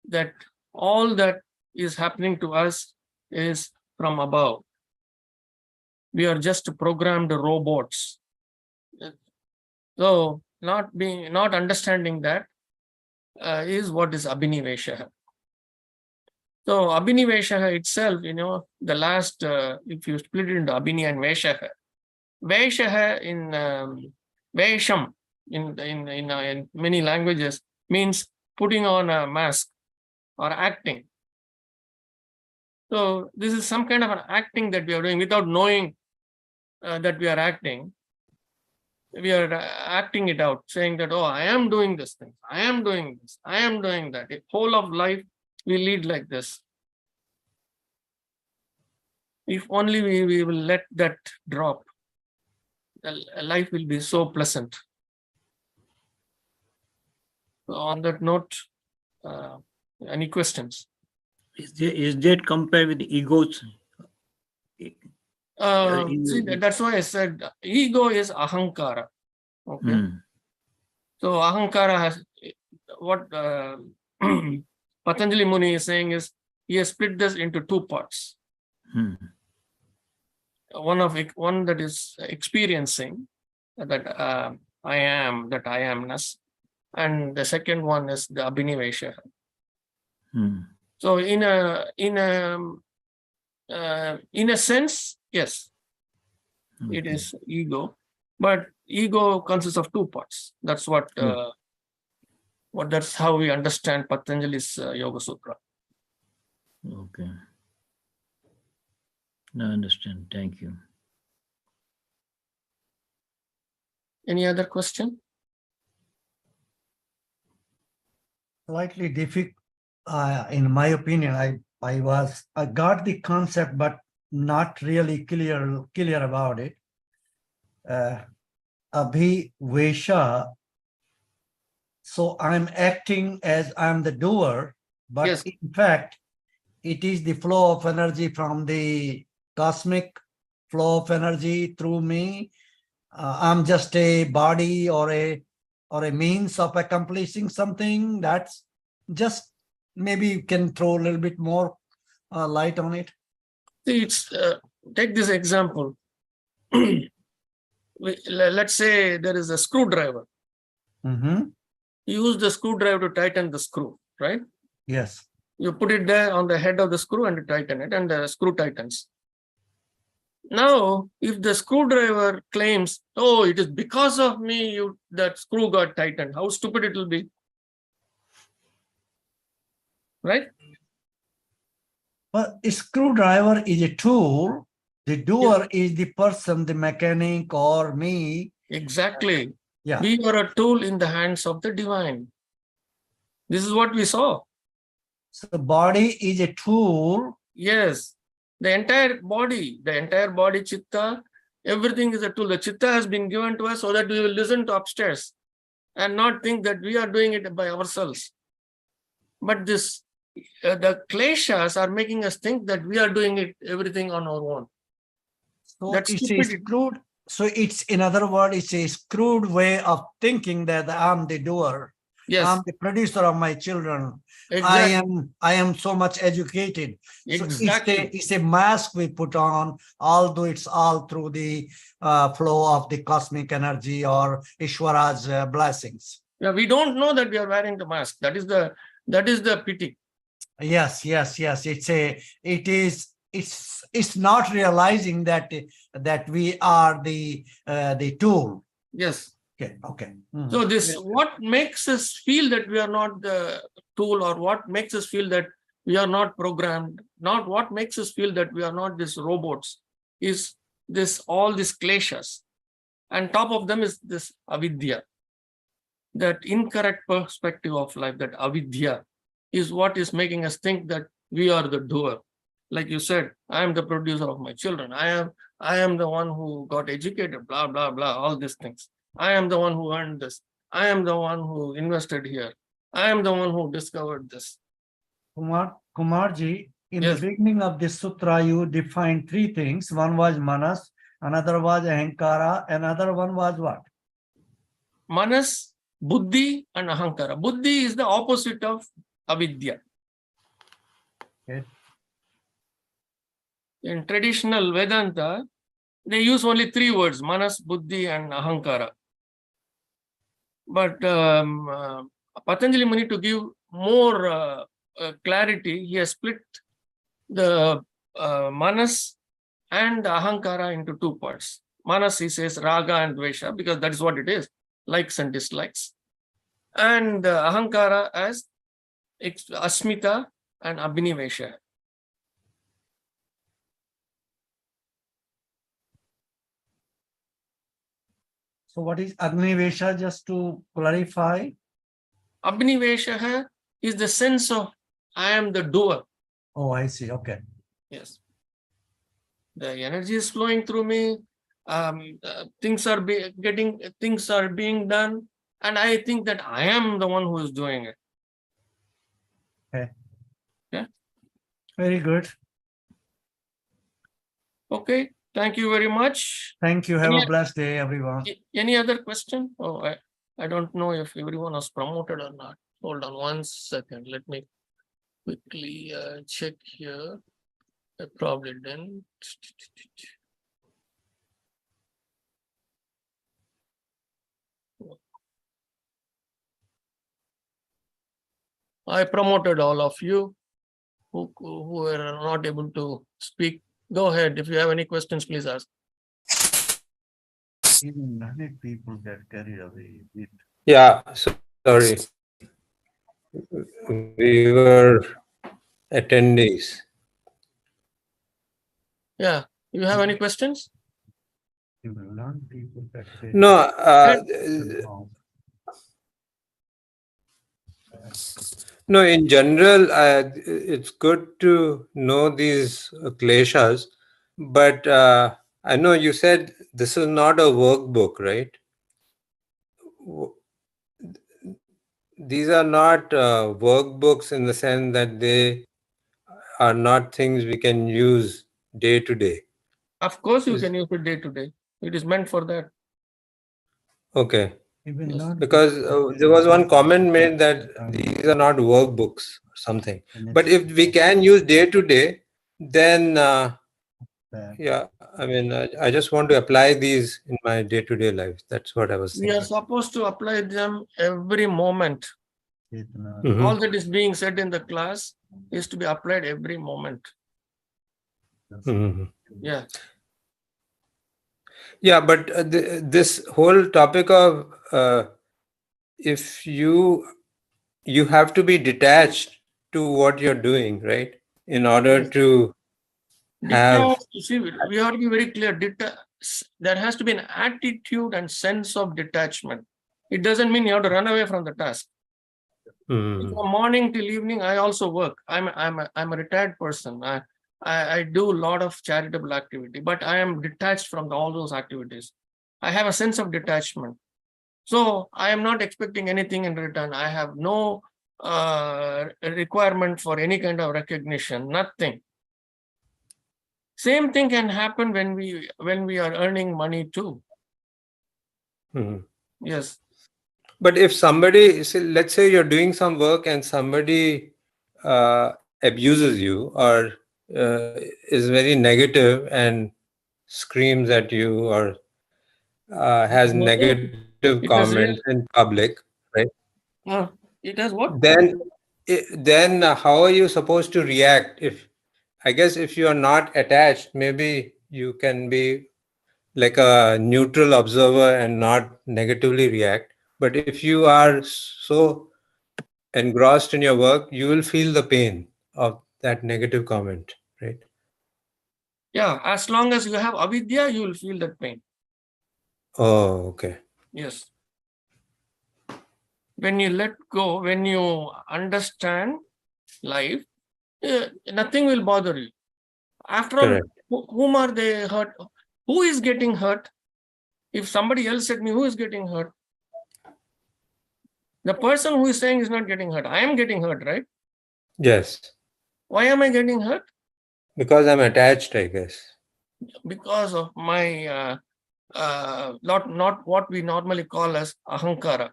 Speaker 4: that all that is happening to us is from above. We are just programmed robots. So not understanding that is what is Abhinivesha. So Abhinivesha itself, the last, if you split it into Abhini and Vesha in Vesham in many languages means putting on a mask or acting. So this is some kind of an acting that we are doing without knowing that we are acting. We are acting it out, saying that, oh, I am doing this thing, I am doing this, I am doing that. The whole of life we lead like this. If only we will let that drop, life will be so pleasant. So on that note, any questions?
Speaker 3: Is that compared with egos?
Speaker 4: See, that's why I said ego is ahankara. Okay. So ahankara has what Patanjali Muni is saying is he has split this into 2 parts. One that is experiencing that I am, that I amness, and the second one is the Abhinivesha. So in a sense, yes, it is ego, but ego consists of 2 parts. That's that's how we understand Patanjali's Yoga Sutra.
Speaker 3: Okay. I understand. Thank you.
Speaker 4: Any other question?
Speaker 5: Slightly difficult, in my opinion. I got the concept, but not really clear about it. Abhivesha. So I'm acting as I'm the doer, but
Speaker 4: Yes.
Speaker 5: in fact, it is the flow of energy from the cosmic flow of energy through me. I'm just a body or a means of accomplishing something. That's just, maybe you can throw a little bit more light on it.
Speaker 4: See, it's take this example. Let's say there is a screwdriver.
Speaker 5: Mm-hmm.
Speaker 4: You use the screwdriver to tighten the screw, right?
Speaker 5: Yes.
Speaker 4: You put it there on the head of the screw and you tighten it, and the screw tightens. Now, if the screwdriver claims, oh, it is because of me that screw got tightened, how stupid it will be, right?
Speaker 5: But a screwdriver is a tool. The doer is the person, the mechanic or me.
Speaker 4: Exactly.
Speaker 5: Yeah.
Speaker 4: We are a tool in the hands of the divine. This is what we saw.
Speaker 5: So the body is a tool.
Speaker 4: Yes. The entire body, chitta, everything is a tool. The chitta has been given to us so that we will listen to upstairs and not think that we are doing it by ourselves. But this, the kleshas are making us think that we are doing everything on our own.
Speaker 5: So
Speaker 4: That's
Speaker 5: it's
Speaker 4: stupidity.
Speaker 5: a screwed. So it's, in other words, it's a screwed way of thinking that I'm the doer.
Speaker 4: Yes,
Speaker 5: I'm the producer of my children.
Speaker 4: exactly.
Speaker 5: I am so much educated. So
Speaker 4: Exactly.
Speaker 5: it's a mask we put on, although it's all through the flow of the cosmic energy or Ishwara's blessings.
Speaker 4: Yeah, we don't know that we are wearing the mask. That is the pity.
Speaker 5: Yes. It's not realizing that we are the tool.
Speaker 4: Yes.
Speaker 5: Okay.
Speaker 4: So what makes us feel that we are not the tool, or what makes us feel that we are not programmed, not what makes us feel that we are not these robots, is all these kleshas. And top of them is this avidya, that incorrect perspective of life, that avidya is what is making us think that we are the doer. Like you said, I am the producer of my children. I am the one who got educated, blah, blah, blah, all these things. I am the one who earned this. I am the one who invested here. I am the one who discovered this.
Speaker 5: Kumarji, in
Speaker 4: Yes.
Speaker 5: the beginning of this sutra, you defined three things. One was manas, another was ahankara, another one was what?
Speaker 4: Manas, buddhi, and ahankara. Buddhi is the opposite of avidya.
Speaker 5: Okay.
Speaker 4: In traditional Vedanta, they use only three words: manas, buddhi, and ahankara. But Patanjali Muni, to give more clarity, he has split the manas and ahankara into two parts. Manas, he says, raga and dvesha, because that is what it is, likes and dislikes. And ahankara as asmita and abhinivesha.
Speaker 5: So what is Agnivesha, just to clarify?
Speaker 4: Abhinivesha is the sense of I am the doer.
Speaker 5: Oh, I see. Okay.
Speaker 4: Yes. The energy is flowing through me. Things are being done, and I think that I am the one who is doing it.
Speaker 5: Okay.
Speaker 4: Yeah.
Speaker 5: Very good.
Speaker 4: Okay. Thank you very much.
Speaker 5: Thank you. Have a blessed day, everyone.
Speaker 4: Any other question? Oh, I don't know if everyone was promoted or not. Hold on 1 second. Let me quickly check here. I probably didn't. I promoted all of you who were not able to speak. Go ahead. If you have any questions, please ask.
Speaker 5: Even many people get carried away with.
Speaker 6: Yeah, sorry. We were attendees.
Speaker 4: Yeah. You have any questions?
Speaker 6: No, no, in general, it's good to know these kleshas, but I know you said this is not a workbook, right? These are not workbooks in the sense that they are not things we can use day to day.
Speaker 4: Of course, you can use it day to day. It is meant for that.
Speaker 6: Okay.
Speaker 4: Yes.
Speaker 6: Because there was one comment made that these are not workbooks or something. But if we can use day to day, then yeah, I mean, I just want to apply these in my day to day life. That's what I was
Speaker 4: We are
Speaker 6: thinking.
Speaker 4: supposed to apply them every moment.
Speaker 6: Mhm.
Speaker 4: All that is being said in the class is to be applied every moment.
Speaker 6: Mhm.
Speaker 4: Yeah.
Speaker 6: Yeah, but this whole topic of if you have to be detached to what you're doing, right? In order
Speaker 4: Yes.
Speaker 6: to have.
Speaker 4: Detached, you see, we have to be very clear. There has to be an attitude and sense of detachment. It doesn't mean you have to run away from the task.
Speaker 6: Mhm.
Speaker 4: From morning till evening, I also work. I'm a retired person. I do a lot of charitable activity, but I am detached from all those activities. I have a sense of detachment. So I am not expecting anything in return. I have no requirement for any kind of recognition, nothing. Same thing can happen when we are earning money too.
Speaker 6: Mhm.
Speaker 4: Yes.
Speaker 6: But if somebody, let's say you're doing some work and somebody abuses you or is very negative and screams at you or has
Speaker 4: Nothing.
Speaker 6: negative
Speaker 4: It has
Speaker 6: comments
Speaker 4: real.
Speaker 6: in public, right?
Speaker 4: It has what?
Speaker 6: Then how are you supposed to react? If I guess if you are not attached, maybe you can be like a neutral observer and not negatively react. But if you are so engrossed in your work, you will feel the pain of that negative comment, right?
Speaker 4: Yeah, as long as you have avidya, you will feel that pain.
Speaker 6: Oh, okay.
Speaker 4: Yes. When you let go, when you understand life, nothing will bother you. After all,
Speaker 6: Correct.
Speaker 4: whom are they hurt? Who is getting hurt? If somebody else said me, who is getting hurt? The person who is saying is not getting hurt. I am getting hurt, right?
Speaker 6: Yes.
Speaker 4: Why am I getting hurt?
Speaker 6: Because I'm attached, I guess.
Speaker 4: Because of my not what we normally call as ahankara.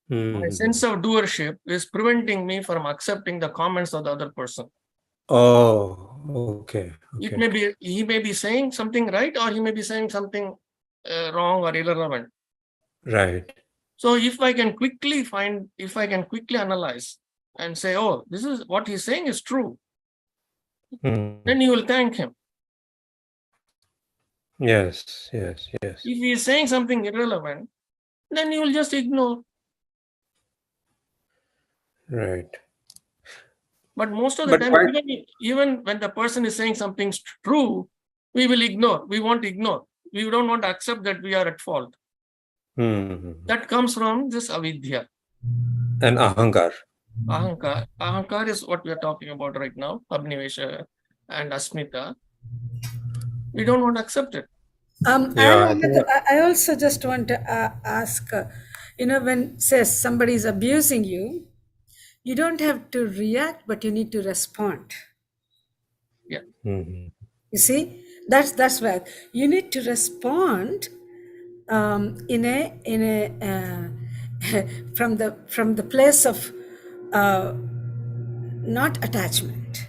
Speaker 4: My sense of doership is preventing me from accepting the comments of the other person.
Speaker 6: Oh, okay.
Speaker 4: It may be he may be saying something right, or he may be saying something wrong or irrelevant.
Speaker 6: Right.
Speaker 4: So if I can quickly analyze and say, oh, this is what he's saying is true, then you will thank him.
Speaker 6: Yes.
Speaker 4: If he is saying something irrelevant, then you will just ignore.
Speaker 6: Right.
Speaker 4: But most of the time, even when the person is saying something true, we will ignore. We won't ignore. We don't want to accept that we are at fault. That comes from this avidya.
Speaker 6: And ahankar.
Speaker 4: Ahankar is what we are talking about right now, abnivesha and asmita. We don't want to accept it.
Speaker 1: I also just want to ask, when says somebody is abusing you, you don't have to react, but you need to respond.
Speaker 4: Yeah.
Speaker 1: You see, that's where you need to respond in a from the place of not attachment.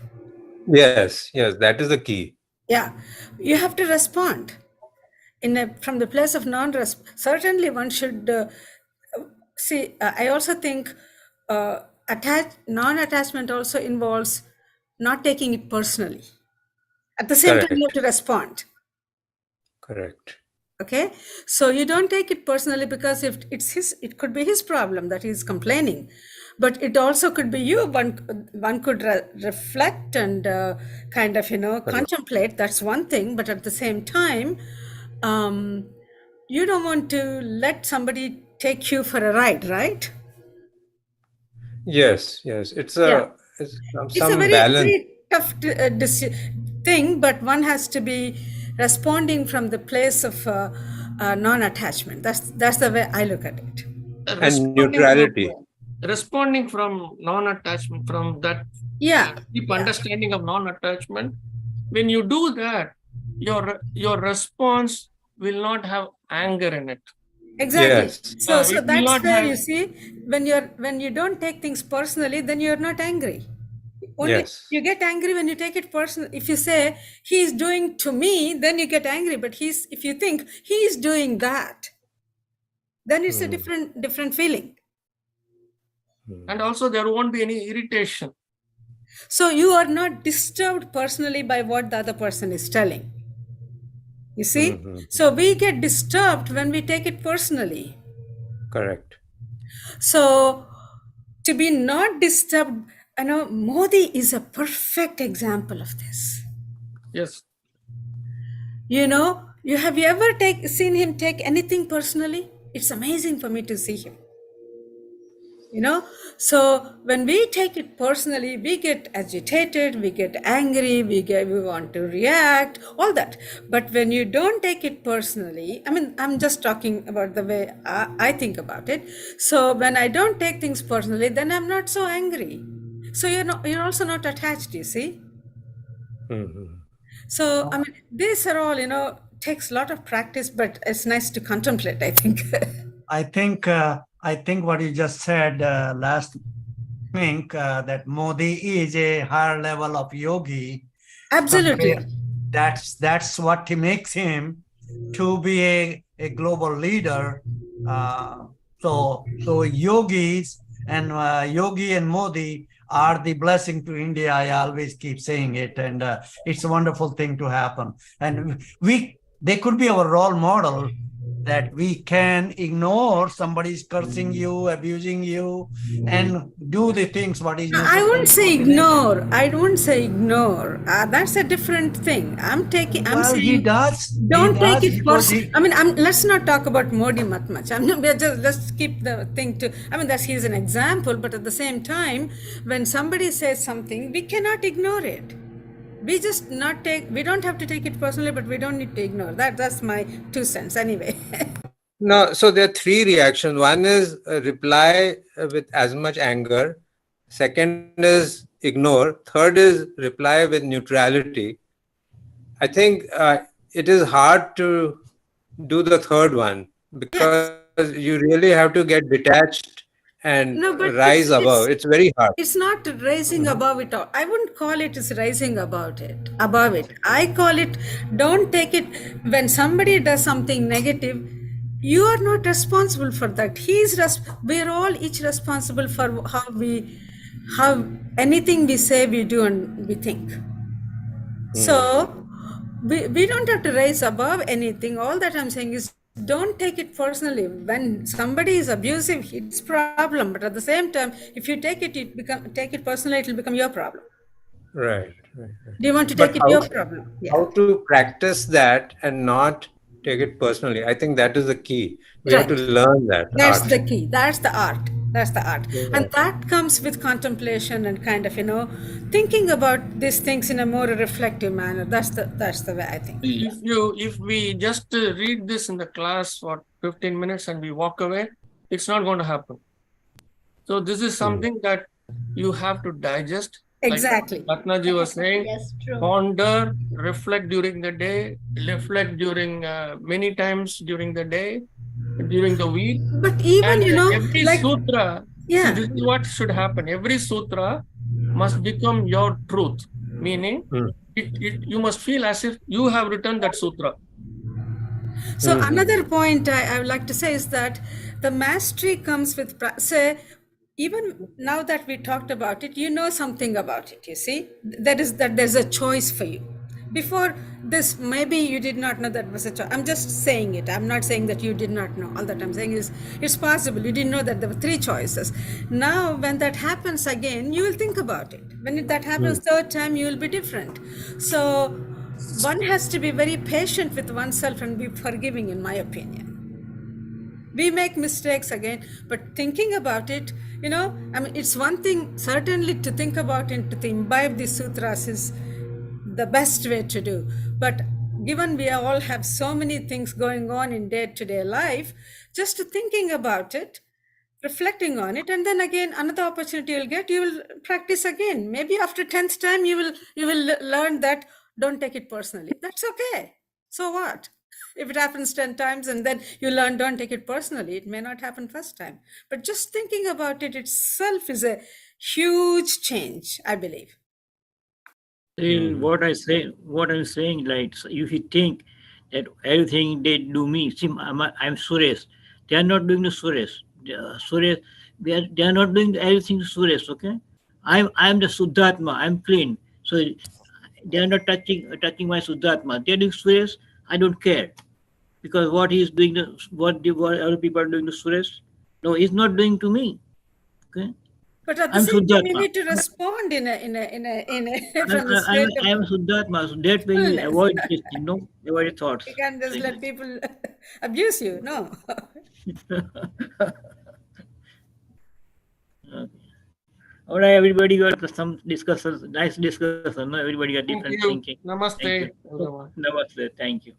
Speaker 6: Yes, that is the key.
Speaker 1: Yeah, you have to respond from the place of non-resp. Certainly, one should see. I also think non-attachment also involves not taking it personally. At the same time, you have to respond.
Speaker 6: Correct.
Speaker 1: Okay, so you don't take it personally, because if it could be his problem that he's complaining, but it also could be you. One could reflect and kind of contemplate. That's one thing, but at the same time, you don't want to let somebody take you for a ride, right?
Speaker 6: Yes. It's
Speaker 1: It's a
Speaker 6: some
Speaker 1: very,
Speaker 6: balance.
Speaker 1: very tough thing, but one has to be responding from the place of non-attachment. That's the way I look at it.
Speaker 6: And neutrality.
Speaker 4: Responding from non-attachment, from that deep understanding of non-attachment. When you do that, your response will not have anger in it.
Speaker 1: Exactly.
Speaker 6: Yes.
Speaker 1: So that's where you see, when you don't take things personally, then you're not angry. Only you get angry when you take it personal. If you say he's doing to me, then you get angry. But if you think he's doing that, then it's a different feeling.
Speaker 4: And also there won't be any irritation.
Speaker 1: So you are not disturbed personally by what the other person is telling. You see? So we get disturbed when we take it personally.
Speaker 6: Correct.
Speaker 1: So to be not disturbed, Modi is a perfect example of this.
Speaker 4: Yes.
Speaker 1: Have you ever seen him take anything personally? It's amazing for me to see him. So when we take it personally, we get agitated, we get angry, we want to react, all that. But when you don't take it personally, I'm just talking about the way I think about it. So when I don't take things personally, then I'm not so angry. So you're also not attached, you see. So these are all takes a lot of practice, but it's nice to contemplate, I think.
Speaker 5: I think what you just said last think that Modi is a higher level of yogi.
Speaker 1: Absolutely.
Speaker 5: That's what makes him to be a global leader. So yogis and Yogi and Modi are the blessing to India. I always keep saying it, and it's a wonderful thing to happen. And they could be our role model, that we can ignore somebody's cursing you, abusing you, and do the things what is
Speaker 1: I won't
Speaker 5: necessary
Speaker 1: say
Speaker 5: for the nation.
Speaker 1: ignore. I don't say ignore. That's a different thing. I'm
Speaker 5: Well, he
Speaker 1: saying
Speaker 5: does. He
Speaker 1: don't take
Speaker 5: does
Speaker 1: it
Speaker 5: because
Speaker 1: personally. I mean, let's not talk about Modi much. We're just let's keep the thing to. I mean, he's an example, but at the same time, when somebody says something, we cannot ignore it. We just not take. We don't have to take it personally, but we don't need to ignore that. That's my 2 cents anyway.
Speaker 6: No, so there are three reactions. One is reply with as much anger. Second is ignore. Third is reply with neutrality. I think it is hard to do the third one
Speaker 1: Yes.
Speaker 6: because you really have to get detached and
Speaker 1: No, but
Speaker 6: rise above. It's very hard.
Speaker 1: it's not rising above it all. I wouldn't call it as rising above it. I call it, don't take it when somebody does something negative. You are not responsible for that. We're all each responsible for how anything we say, we do, and we think. So we don't have to rise above anything. All that I'm saying is don't take it personally. When somebody is abusive, it's problem. But at the same time, if you take it personally, it will become your problem.
Speaker 6: Right.
Speaker 1: Do you want to
Speaker 6: But
Speaker 1: take it your problem? Yeah.
Speaker 6: how to practice that and not take it personally? I think that is the key. We have to
Speaker 1: Right.
Speaker 6: learn that
Speaker 1: That's
Speaker 6: art.
Speaker 1: the key. That's the art. That's the art.
Speaker 6: Yeah.
Speaker 1: And that comes with contemplation and kind of, thinking about these things in a more reflective manner. That's the way I think.
Speaker 4: If we just read this in the class for 15 minutes and we walk away, it's not going to happen. So this is something that you have to digest.
Speaker 1: Exactly.
Speaker 4: Like Ratnaji was saying,
Speaker 7: Yes, true.
Speaker 4: ponder, reflect during the day, reflect during many times during the day, during the week.
Speaker 1: But even,
Speaker 4: And every
Speaker 1: like,
Speaker 4: sutra,
Speaker 1: yeah.
Speaker 4: see, this is what should happen. Every sutra must become your truth, meaning you must feel as if you have written that sutra.
Speaker 1: So another point I would like to say is that the mastery comes with, say, even now that we talked about it, you know something about it, you see? That there's a choice for you. Before this, maybe you did not know that was a choice. I'm just saying it. I'm not saying that you did not know. All that I'm saying is it's possible. You didn't know that there were 3 choices. Now, when that happens again, you will think about it. When that happens third time, you will be different. So one has to be very patient with oneself and be forgiving, in my opinion. We make mistakes again, but thinking about it, I mean, it's one thing certainly to think about it, to imbibe the sutras is the best way to do. But given we all have so many things going on in day-to-day life, just thinking about it, reflecting on it, and then again another opportunity you'll get, you will practice again. Maybe after 10th time you will learn that don't take it personally. That's okay. So what? If it happens 10 times and then you learn don't take it personally, it may not happen first time. But just thinking about it itself is a huge change, I believe.
Speaker 3: What I'm saying, like, so if you think that everything they do me, see, I'm Suresh. They are not doing the Suresh. Suresh, they are not doing everything Suresh. Okay, I'm the Suddhatma. I'm clean. So they are not touching my Suddhatma. They are doing Suresh. I don't care, because what he is doing, what other people are doing to Suresh, no, he's not doing to me. Okay.
Speaker 1: But at the
Speaker 3: I'm
Speaker 1: same time, you
Speaker 3: Suddhatma.
Speaker 1: need to respond in a from the state
Speaker 3: I am
Speaker 1: of
Speaker 3: Suddhatma. So that way you
Speaker 1: fullness.
Speaker 3: avoid this, avoid your thoughts.
Speaker 1: You can't just let people abuse you. No.
Speaker 3: All right, everybody got some discussions, nice discussion. No? Everybody got different
Speaker 4: Thank you.
Speaker 3: thinking.
Speaker 4: Namaste,
Speaker 3: Thank you.
Speaker 4: everyone.
Speaker 3: Namaste. Thank you.